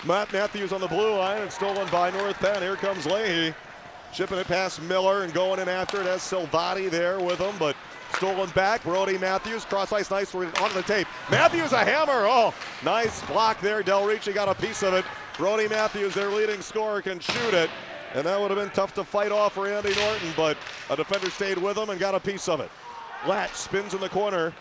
Matt Matthews on the blue line and stolen by North Penn. Here comes Leahy, chipping it past Miller and going in after it. Has Silvati there with him, but stolen back. Brody Matthews, cross ice, nice for onto the tape. Matthews a hammer. Oh, nice block there. Del Ricci got a piece of it. Brody Matthews, their leading scorer, can shoot it. And that would have been tough to fight off for Andy Norton, but a defender stayed with him and got a piece of it. Latch spins in the corner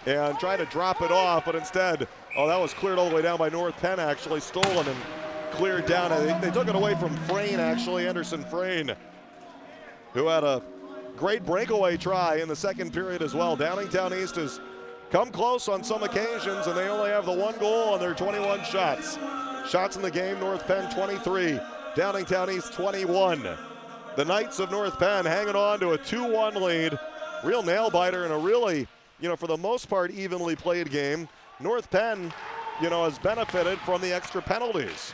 and tried to drop it off, but instead, oh, that was cleared all the way down by North Penn, actually. Stolen and cleared down. And they took it away from Frayne, actually, Anderson Frayne, who had a great breakaway try in the second period as well. Downingtown East has come close on some occasions, and they only have the one goal on their 21 shots. Shots in the game, North Penn 23, Downingtown East 21. The Knights of North Penn hanging on to a 2-1 lead. Real nail-biter and a really, you know, for the most part, evenly played game. North Penn, you know, has benefited from the extra penalties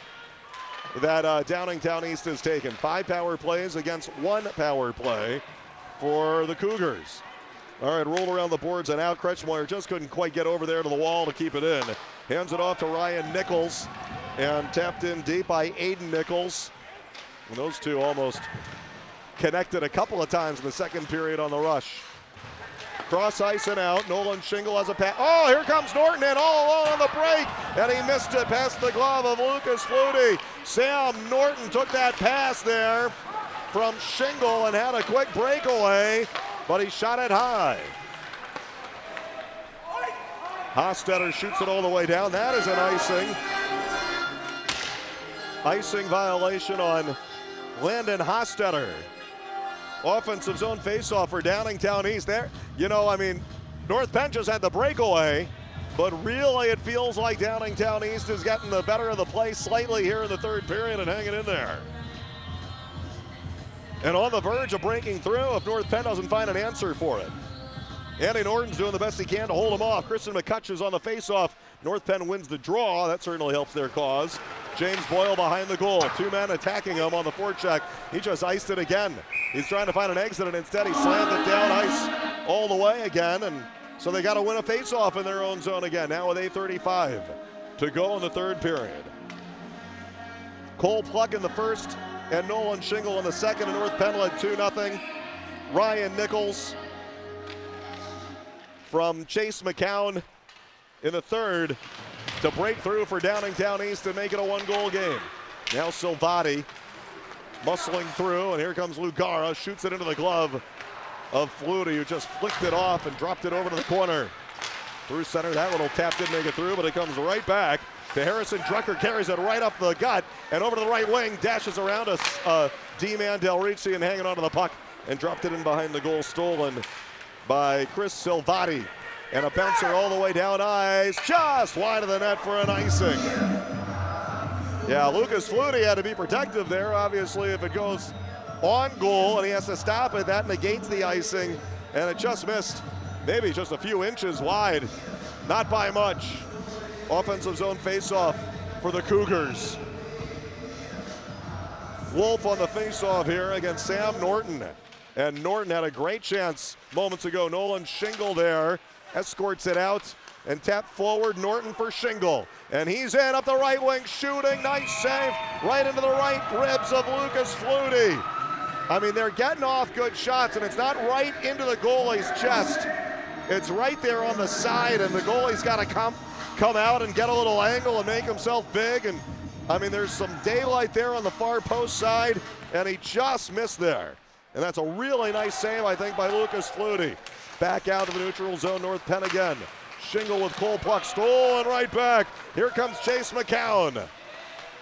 that Downingtown East has taken. 5 power plays against 1 power play for the Cougars. All right, rolled around the boards and out. Kretschmoyer just couldn't quite get over there to the wall to keep it in. Hands it off to Ryan Nichols and tapped in deep by Aiden Nichols. And those two almost connected a couple of times in the second period on the rush. Cross ice and out. Nolan Shingle has a pass. Oh, here comes Norton in all alone on the break. And he missed it past the glove of Lucas Flutie. Sam Norton took that pass there from Shingle and had a quick breakaway, but he shot it high. Hostetter shoots it all the way down. That is an icing. Icing violation on Landon Hostetter. Offensive zone faceoff for Downingtown East there. You know, I mean, North Penn just had the breakaway, but really it feels like Downingtown East is getting the better of the play slightly here in the third period and hanging in there. And on the verge of breaking through if North Penn doesn't find an answer for it. Andy Norton's doing the best he can to hold him off. Kristen McCutch is on the faceoff. North Penn wins the draw. That certainly helps their cause. James Boyle behind the goal. 2 men attacking him on the forecheck. He just iced it again. He's trying to find an exit, and instead he slammed it down ice all the way again. And so they got to win a faceoff in their own zone again. Now with 8:35 to go in the third period. Cole Pluck in the first and Nolan Shingle in the second. And North Penn led 2-0. Ryan Nichols from Chase McCown in the third to break through for Downingtown East and make it a 1-goal game. Now Silvati muscling through, and here comes Lugara, shoots it into the glove of Flutie, who just flicked it off and dropped it over to the corner. Through center, that little tap didn't make it through, but it comes right back to Harrison. Drucker carries it right up the gut and over to the right wing, dashes around us, D-man Del Ricci, and hanging onto the puck and dropped it in behind the goal, stolen by Chris Silvati. And a bouncer all the way down ice, just wide of the net for an icing. Yeah, Lucas Flutie had to be protective there. Obviously, if it goes on goal and he has to stop it, that negates the icing. And it just missed, maybe just a few inches wide. Not by much. Offensive zone faceoff for the Cougars. Wolf on the faceoff here against Sam Norton. And Norton had a great chance moments ago. Nolan Shingle there escorts it out and tap forward. Norton for Shingle. And he's in up the right wing, shooting. Nice save right into the right ribs of Lucas Flutie. I mean, they're getting off good shots, and it's not right into the goalie's chest. It's right there on the side, and the goalie's got to come out and get a little angle and make himself big. And I mean, there's some daylight there on the far post side, and he just missed there. And that's a really nice save, I think, by Lucas Flutie. Back out of the neutral zone, North Penn again. Shingle with Cole puck, stolen right back. Here comes Chase McCown.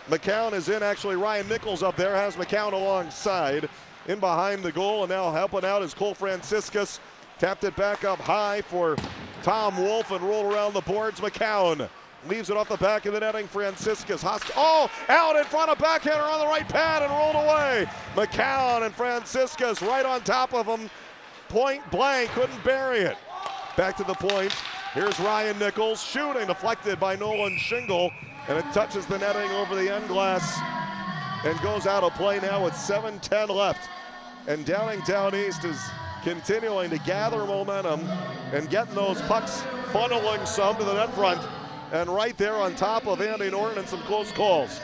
McCown is in, actually Ryan Nichols up there, has McCown alongside. In behind the goal, and now helping out is Cole Franciscus. Tapped it back up high for Tom Wolf and rolled around the boards. McCown leaves it off the back of the netting. Franciscus, out in front of backhander on the right pad and rolled away. McCown and Franciscus right on top of him. Point blank, couldn't bury it. Back to the point. Here's Ryan Nichols shooting, deflected by Nolan Shingle, and it touches the netting over the end glass and goes out of play now with 7:10 left. And Downingtown East is continuing to gather momentum and getting those pucks funneling some to the net front. And right there on top of Andy Norton and some close calls.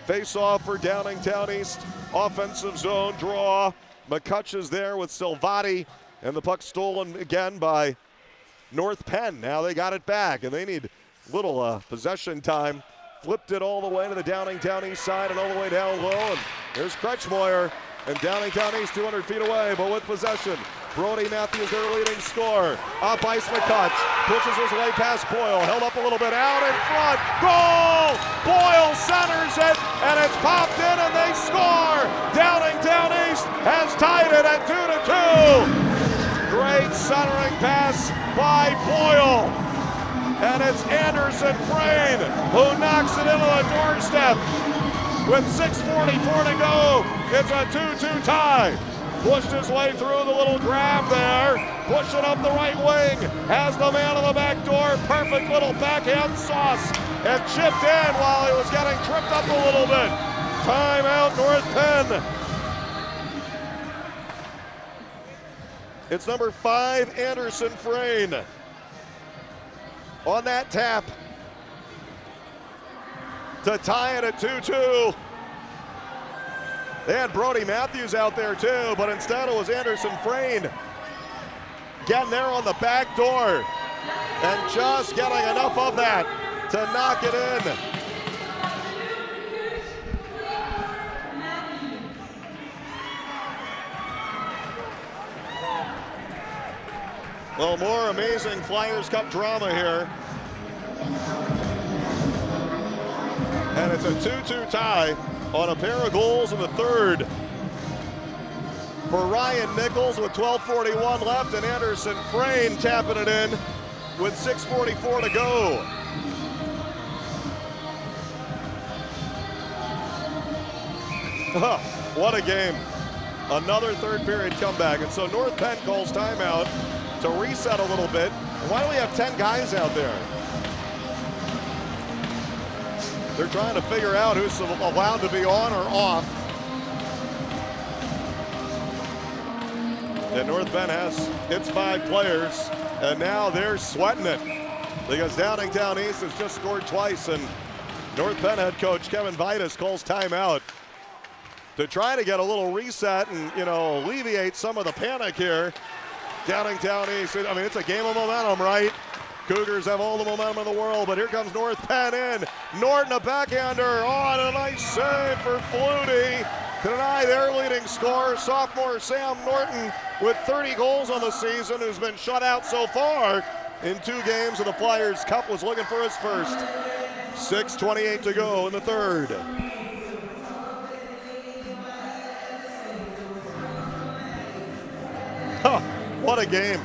Face off for Downingtown East. Offensive zone draw. McCutch is there with Silvati. And the puck stolen again by North Penn. Now they got it back and they need little possession time. Flipped it all the way to the Downingtown East side and all the way down low. And there's Kretschmoyer and Downingtown East 200 feet away, but with possession. Brody Matthews, their leading scorer. Up ice McCutch, pushes his way past Boyle, held up a little bit, out in front, goal! Boyle centers it, and it's popped in, and they score! Downingtown East has tied it at 2-2. Great centering pass by Boyle. And it's Anderson Frayne who knocks it into the doorstep. With 6:44 to go, it's a 2-2 tie. Pushed his way through the little grab there, pushing up the right wing, has the man on the back door, perfect little backhand sauce, and chipped in while he was getting tripped up a little bit. Timeout, North Penn. It's number 5, Anderson Frayne. On that tap to tie it at 2-2. They had Brody Matthews out there too, but instead it was Anderson Frayne getting there on the back door and just getting enough of that to knock it in. Well, more amazing Flyers Cup drama here. And it's a 2-2 tie on a pair of goals in the third for Ryan Nichols with 12:41 left, and Anderson Frayne tapping it in with 6:44 to go. What a game. Another third period comeback, and so North Penn calls timeout to reset a little bit. Why do we have 10 guys out there? They're trying to figure out who's allowed to be on or off. And North Penn has its 5 players, and now they're sweating it because Downingtown East has just scored twice, and North Penn head coach Kevin Vitus calls timeout to try to get a little reset and, alleviate some of the panic here. Downingtown East, I mean, it's a game of momentum, right? Cougars have all the momentum in the world, but here comes North Penn in. Norton, a backhander, and a nice save for Flutie to deny their leading scorer, sophomore Sam Norton, with 30 goals on the season, who's been shut out so far in 2 games of the Flyers Cup, was looking for his first. 6:28 to go in the third. What a game.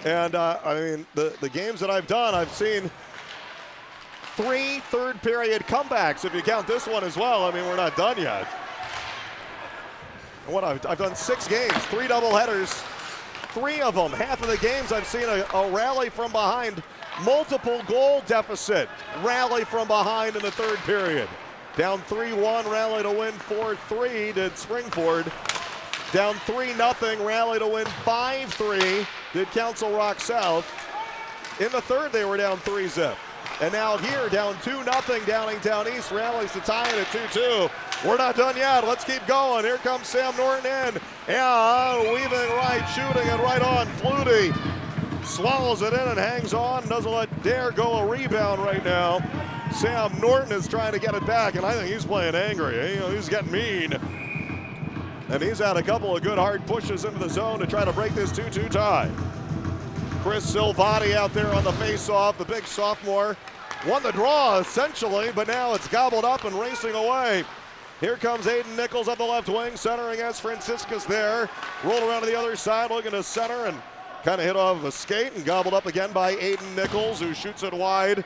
And I mean, the games that I've done, I've seen 3 third period comebacks, if you count this one as well. I mean, we're not done yet. I've done 6 games, 3 doubleheaders, 3 of them. Half of the games I've seen a rally from behind, multiple goal deficit, rally from behind in the third period. Down 3-1, rally to win 4-3 did Springford. Down 3-0, rally to win 5-3 did Council Rock South. In the third, they were down 3-zip. And now here, down 2-0, Downingtown East rallies to tie it at 2-2. We're not done yet. Let's keep going. Here comes Sam Norton in. Yeah, weaving right, shooting it right on. Flutie swallows it in and hangs on. Doesn't dare go a rebound right now. Sam Norton is trying to get it back, and I think he's playing angry. He's getting mean. And he's had a couple of good hard pushes into the zone to try to break this 2-2 tie. Chris Silvati out there on the face-off, the big sophomore. Won the draw, essentially, but now it's gobbled up and racing away. Here comes Aiden Nichols up the left wing, centering as Franciscus there. Rolled around to the other side, looking to center, and kind of hit off a skate and gobbled up again by Aiden Nichols, who shoots it wide.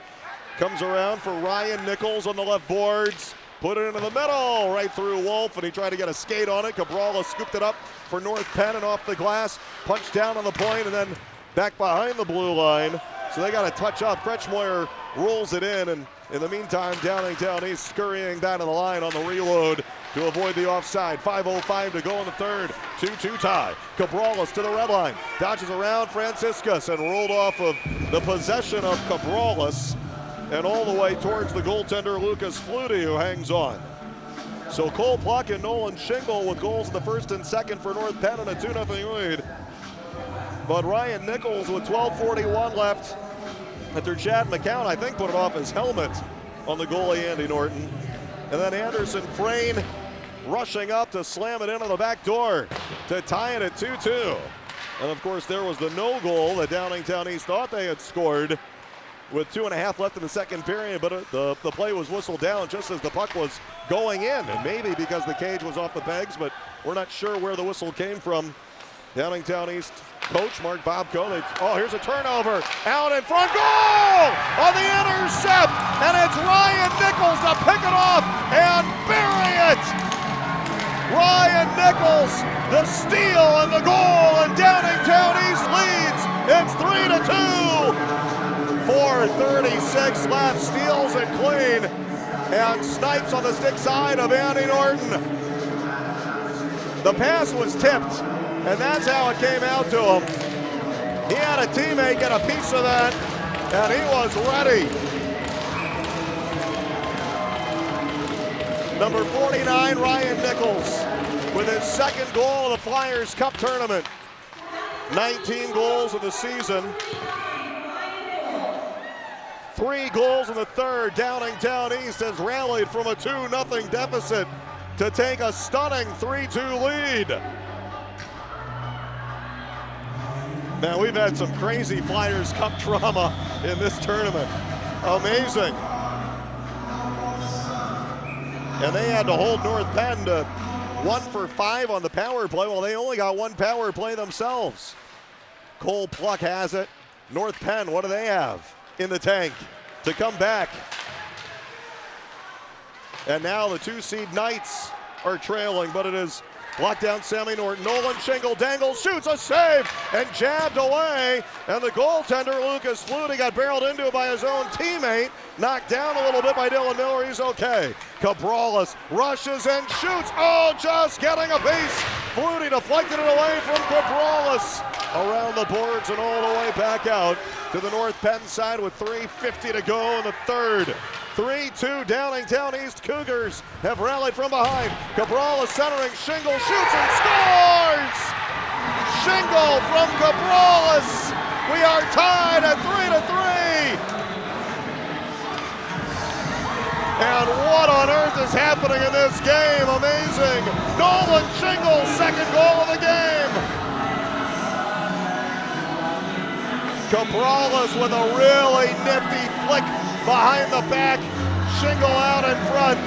Comes around for Ryan Nichols on the left boards. Put it into the middle, right through Wolf, and he tried to get a skate on it. Cabrala scooped it up for North Penn and off the glass. Punched down on the point and then back behind the blue line. So they got to touch up. Kretschmoyer rolls it in, and in the meantime, Downingtown East scurrying down to the line on the reload to avoid the offside. 5:05 to go in the third. 2-2 tie. Cabrales to the red line. Dodges around Franciscus and rolled off of the possession of Cabrales and all the way towards the goaltender Lucas Flutie, who hangs on. So Cole Pluck and Nolan Shingle with goals in the first and second for North Penn and a 2-0 lead. But Ryan Nichols with 12:41 left after Chad McCown, I think, put it off his helmet on the goalie Andy Norton. And then Anderson Frayne rushing up to slam it into the back door to tie it at 2-2. And of course there was the no goal that Downingtown East thought they had scored with 2.5 left in the second period, but the play was whistled down just as the puck was going in, and maybe because the cage was off the pegs, but we're not sure where the whistle came from. Downingtown East coach Mark Bobko, here's a turnover, out in front, goal on the intercept, and it's Ryan Nichols to pick it off and bury it. Ryan Nichols, the steal and the goal, and Downingtown East leads. It's 3-2. 4:36 left, steals it clean, and snipes on the stick side of Andy Norton. The pass was tipped, and that's how it came out to him. He had a teammate get a piece of that, and he was ready. Number 49, Ryan Nichols, with his second goal of the Flyers Cup tournament. 19 goals in the season. 3 goals in the third. Downingtown East has rallied from a 2-0 deficit to take a stunning 3-2 lead. Now, we've had some crazy Flyers Cup drama in this tournament. Amazing. And they had to hold North Penn to 1 for 5 on the power play. Well, they only got 1 power play themselves. Cole Pluck has it. North Penn, what do they have in the tank to come back? And now the 2-seed Knights are trailing, but it is locked down Sammy Norton. Nolan Shingle dangles, shoots, a save, and jabbed away. And the goaltender, Lucas Flutie, got barreled into by his own teammate. Knocked down a little bit by Dylan Miller. He's okay. Cabrales rushes and shoots. Oh, just getting a piece. Flutie deflected it away from Cabrales. Around the boards and all the way back out to the North Penn side with 3:50 to go in the third. 3-2 Downingtown East. Cougars have rallied from behind. Cabrales centering, Shingle shoots and scores! Shingle from Cabrales. We are tied at 3-3. And what on earth is happening in this game? Amazing. Nolan Shingle, second goal of the game. Cabrales with a really nifty flick behind the back. Shingle out in front.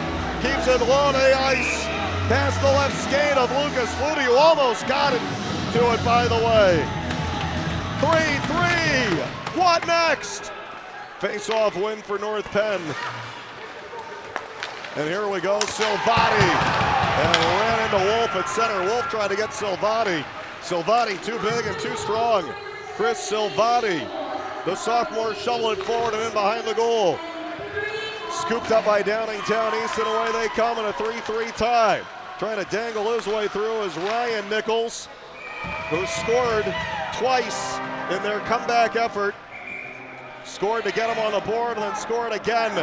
Keeps it low to the ice. Past the left skate of Lucas Flutie, who almost got it to it, by the way. 3-3. What next? Face-off win for North Penn. And here we go, Silvati. And ran into Wolf at center. Wolf tried to get Silvati. Silvati too big and too strong. Chris Silvati, the sophomore, shoveled it forward and in behind the goal. Scooped up by Downingtown East, and away they come in a 3-3 tie. Trying to dangle his way through is Ryan Nichols, who scored twice in their comeback effort. Scored to get him on the board and then scored again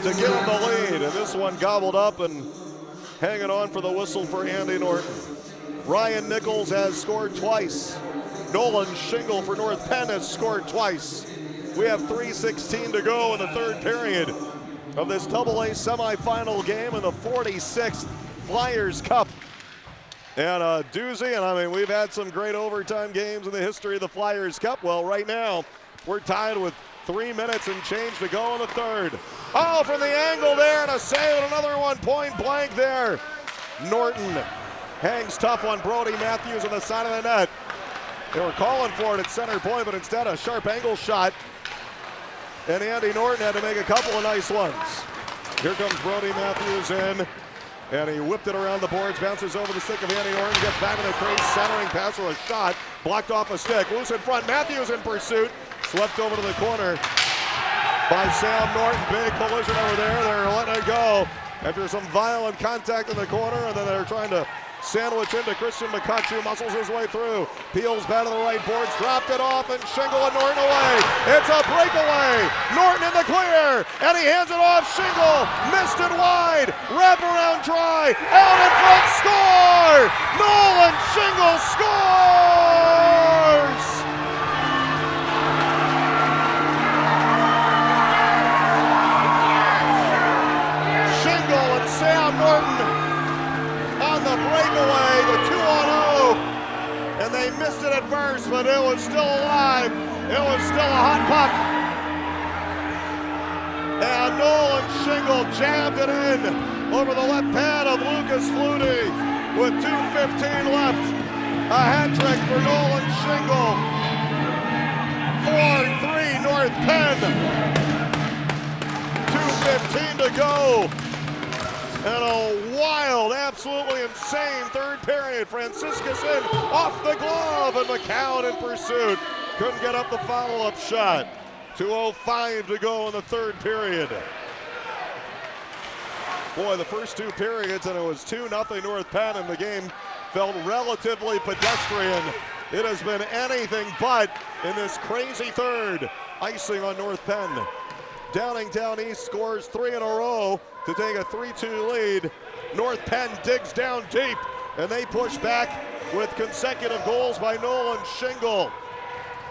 to give him the lead. And this one gobbled up and hanging on for the whistle for Andy Norton. Ryan Nichols has scored twice. Nolan Shingle for North Penn has scored twice. We have 3:16 to go in the third period of this AA semifinal game in the 46th Flyers Cup. And a doozy, and I mean, we've had some great overtime games in the history of the Flyers Cup. Well, right now, we're tied with 3 minutes and change to go in the third. Oh, from the angle there, and a save, and another one point blank there. Norton hangs tough on Brody Matthews on the side of the net. They were calling for it at center point, but instead a sharp angle shot. And Andy Norton had to make a couple of nice ones. Here comes Brody Matthews in. And he whipped it around the boards, bounces over the stick of Andy Norton, gets back in the crease, centering pass for a shot, blocked off a stick, loose in front, Matthews in pursuit, swept over to the corner by Sam Norton. Big collision over there, they're letting it go after some violent contact in the corner, and then they're trying to sandwich into Christian McCutchew, muscles his way through, peels back to the right boards, dropped it off, and Shingle and Norton away. It's a breakaway. Norton in the clear, and he hands it off. Shingle missed it wide. Wraparound try, out in front, score! Nolan Shingle scores! Shingle and Sam Norton on the breakaway, the 2-on-0, and they missed it at first, but it was still alive. It was still a hot puck. And Nolan Shingle jabbed it in over the left pad of Lucas Flutie with 2:15 left. A hat trick for Nolan Shingle. 4-3 North Penn. 2:15 to go. And a wild, absolutely insane third period. Franciscuson off the glove, and McCown in pursuit. Couldn't get up the follow-up shot. 2:05 to go in the third period. Boy, the first two periods, and it was 2-0 North Penn, and the game felt relatively pedestrian. It has been anything but in this crazy third. Icing on North Penn. Downingtown East scores 3 in a row to take a 3-2 lead. North Penn digs down deep, and they push back with consecutive goals by Nolan Shingle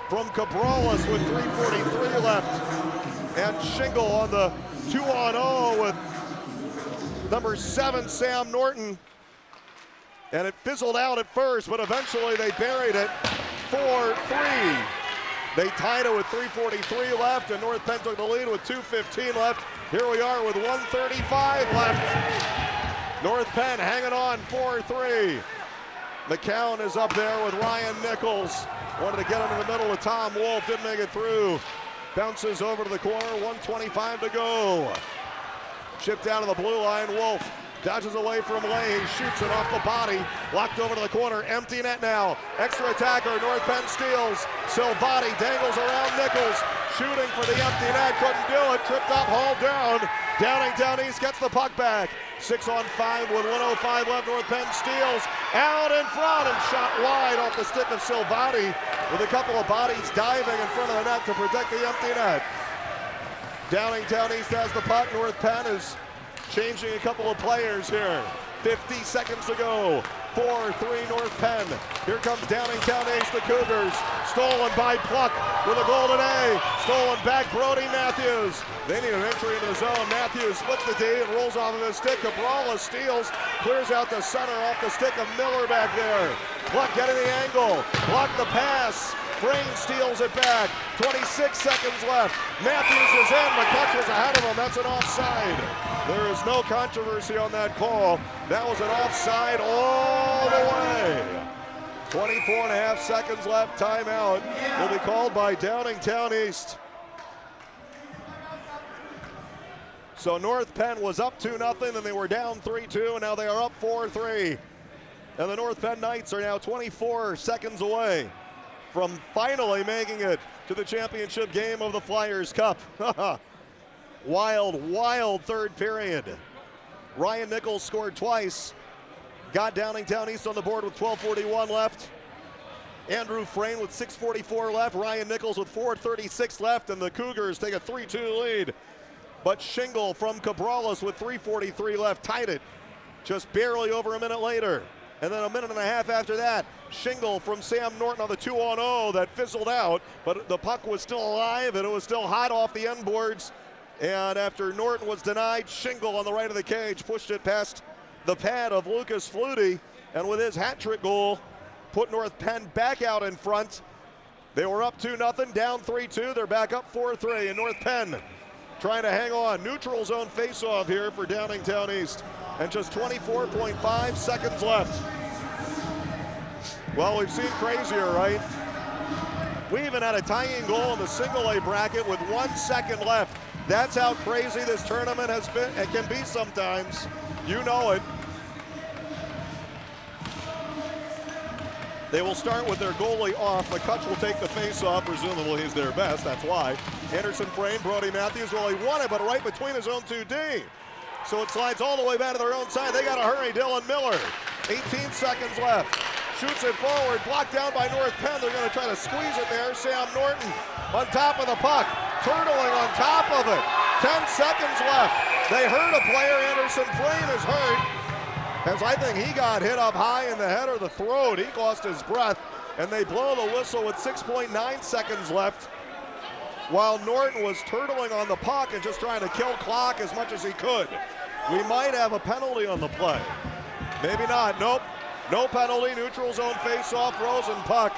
from Cabrales with 3:43 left. And Shingle on the 2-on-0 with number 7, Sam Norton. And it fizzled out at first, but eventually they buried it 4-3. They tied it with 3:43 left, and North Penn took the lead with 2:15 left. Here we are with 1:35 left. North Penn hanging on 4-3. McCown is up there with Ryan Nichols. Wanted to get into the middle with Tom Wolf, didn't make it through. Bounces over to the corner, 1:25 to go. Chipped down to the blue line, Wolf dodges away from Leahy, shoots it off the body, blocked over to the corner, empty net now. Extra attacker, North Penn steals. Silvati dangles around Nichols, shooting for the empty net, couldn't do it, tripped up, hauled down. Downingtown East gets the puck back. 6-on-5 with 1:05 left, North Penn steals, out in front and shot wide off the stick of Silvati with a couple of bodies diving in front of the net to protect the empty net. Downingtown East has the puck, North Penn is changing a couple of players here. 50 seconds to go. 4-3 North Penn. Here comes Downingtown East, the Cougars. Stolen by Pluck with a golden A. Stolen back, Brody Matthews. They need an entry into the zone. Matthews splits the D and rolls off of his stick. Cabrales steals, clears out the center off the stick of Miller back there. Pluck getting the angle. Block the pass. Frame steals it back. 26 seconds left. Matthews is in. McCutcheon's ahead of him. That's an offside. There is no controversy on that call. That was an offside all the way. 24.5 seconds left. Timeout will be called by Downingtown East. So North Penn was up 2-0, and they were down 3-2, and now they are up 4-3. And the North Penn Knights are now 24 seconds away from finally making it to the championship game of the Flyers Cup. Wild, wild third period. Ryan Nichols scored twice. Got Downingtown East on the board with 12:41 left. Andrew Frayne with 6:44 left. Ryan Nichols with 4:36 left, and the Cougars take a 3-2 lead. But Shingle from Cabrales with 3:43 left tied it just barely over a minute later. And then a minute and a half after that, Shingle from Sam Norton on the 2-on-0 that fizzled out, but the puck was still alive and it was still hot off the end boards. And after Norton was denied, Shingle on the right of the cage pushed it past the pad of Lucas Flutie, and with his hat trick goal, put North Penn back out in front. They were up 2-0, down 3-2. They're back up 4-3, and North Penn trying to hang on. Neutral zone faceoff here for Downingtown East, and just 24.5 seconds left. Well, we've seen crazier, right? We even had a tying goal in the single A bracket with 1 second left. That's how crazy this tournament has been. It can be sometimes. You know it. They will start with their goalie off. McCutch will take the face-off. Presumably he's their best. That's why. Anderson frame, Brody Matthews. Well, he won it, but right between his own 2D. So it slides all the way back to their own side. They got to hurry. Dylan Miller. 18 seconds left. Shoots it forward. Blocked down by North Penn. They're going to try to squeeze it there. Sam Norton on top of the puck. Turtling on top of it. 10 seconds left. They hurt a player. Anderson frame is hurt, as I think he got hit up high in the head or the throat. He lost his breath, and they blow the whistle with 6.9 seconds left, while Norton was turtling on the puck and just trying to kill clock as much as he could. We might have a penalty on the play. Maybe not. Nope. No penalty. Neutral zone face-off. Frozen puck.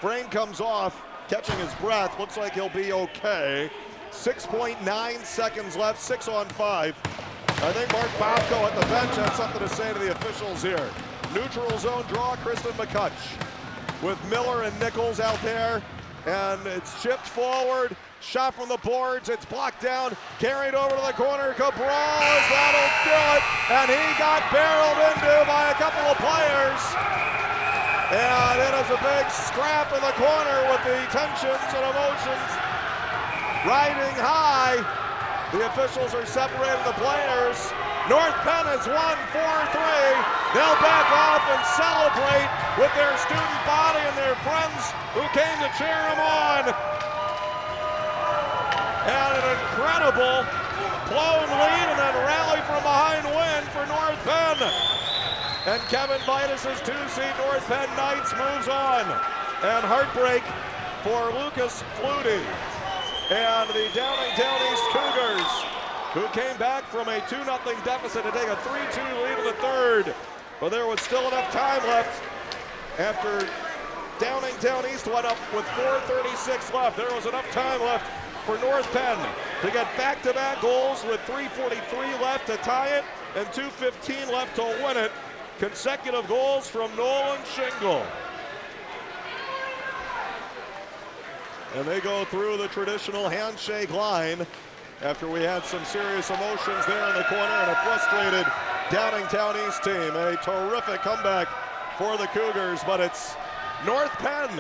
Frame comes off, catching his breath. Looks like he'll be okay. 6.9 seconds left. 6 on 5. I think Mark Bobko at the bench had something to say to the officials here. Neutral zone draw, Kristen McCutch, with Miller and Nichols out there, and it's chipped forward, shot from the boards, it's blocked down, carried over to the corner. Cabral, that'll do it, and he got barreled into by a couple of players. And it is a big scrap in the corner with the tensions and emotions riding high. The officials are separating the players. North Penn has won 4-3. They'll back off and celebrate with their student body and their friends who came to cheer them on. And an incredible blown lead and then rally from behind win for North Penn. And Kevin Vitus' 2-seed North Penn Knights moves on. And heartbreak for Lucas Flutie and the Downingtown East Cougars, who came back from a 2-0 deficit to take a 3-2 lead in the third. But there was still enough time left after Downingtown East went up with 4:36 left. There was enough time left for North Penn to get back-to-back goals with 3:43 left to tie it and 2:15 left to win it. Consecutive goals from Nolan Shingle. And they go through the traditional handshake line after we had some serious emotions there in the corner and a frustrated Downingtown East team. A terrific comeback for the Cougars, but it's North Penn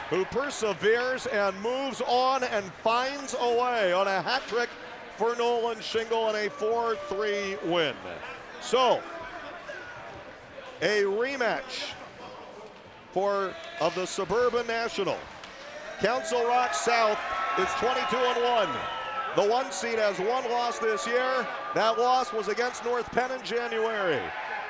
who perseveres and moves on and finds a way on a hat trick for Nolan Shingle in a 4-3 win. So, a rematch of the Suburban National. Council Rock South is 22-1. The 1 seed has 1 loss this year. That loss was against North Penn in January.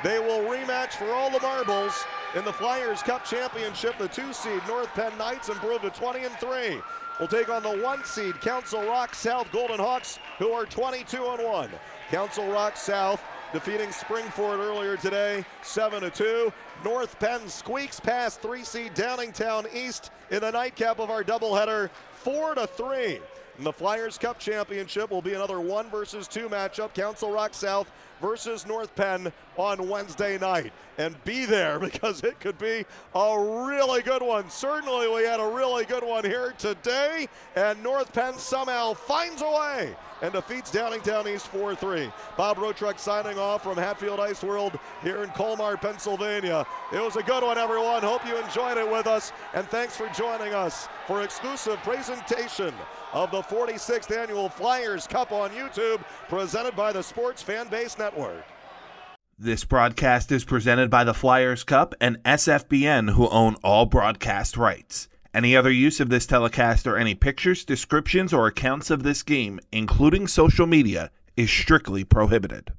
They will rematch for all the marbles in the Flyers Cup Championship. The 2 seed North Penn Knights improved to 20-3. Will take on the 1 seed Council Rock South Golden Hawks, who are 22-1. Council Rock South defeating Springford earlier today, 7-2. North Penn squeaks past 3 seed Downingtown East in the nightcap of our doubleheader, 4-3. And the Flyers Cup Championship will be another 1 versus 2 matchup. Council Rock South versus North Penn on Wednesday night. And be there, because it could be a really good one. Certainly we had a really good one here today, and North Penn somehow finds a way and defeats Downingtown East 4-3. Bob Rotruck signing off from Hatfield Ice World here in Colmar, Pennsylvania. It was a good one, everyone. Hope you enjoyed it with us, and thanks for joining us for exclusive presentation of the 46th Annual Flyers Cup on YouTube, presented by the Sports Fanbase Network. This broadcast is presented by the Flyers Cup and SFBN, who own all broadcast rights. Any other use of this telecast or any pictures, descriptions, or accounts of this game, including social media, is strictly prohibited.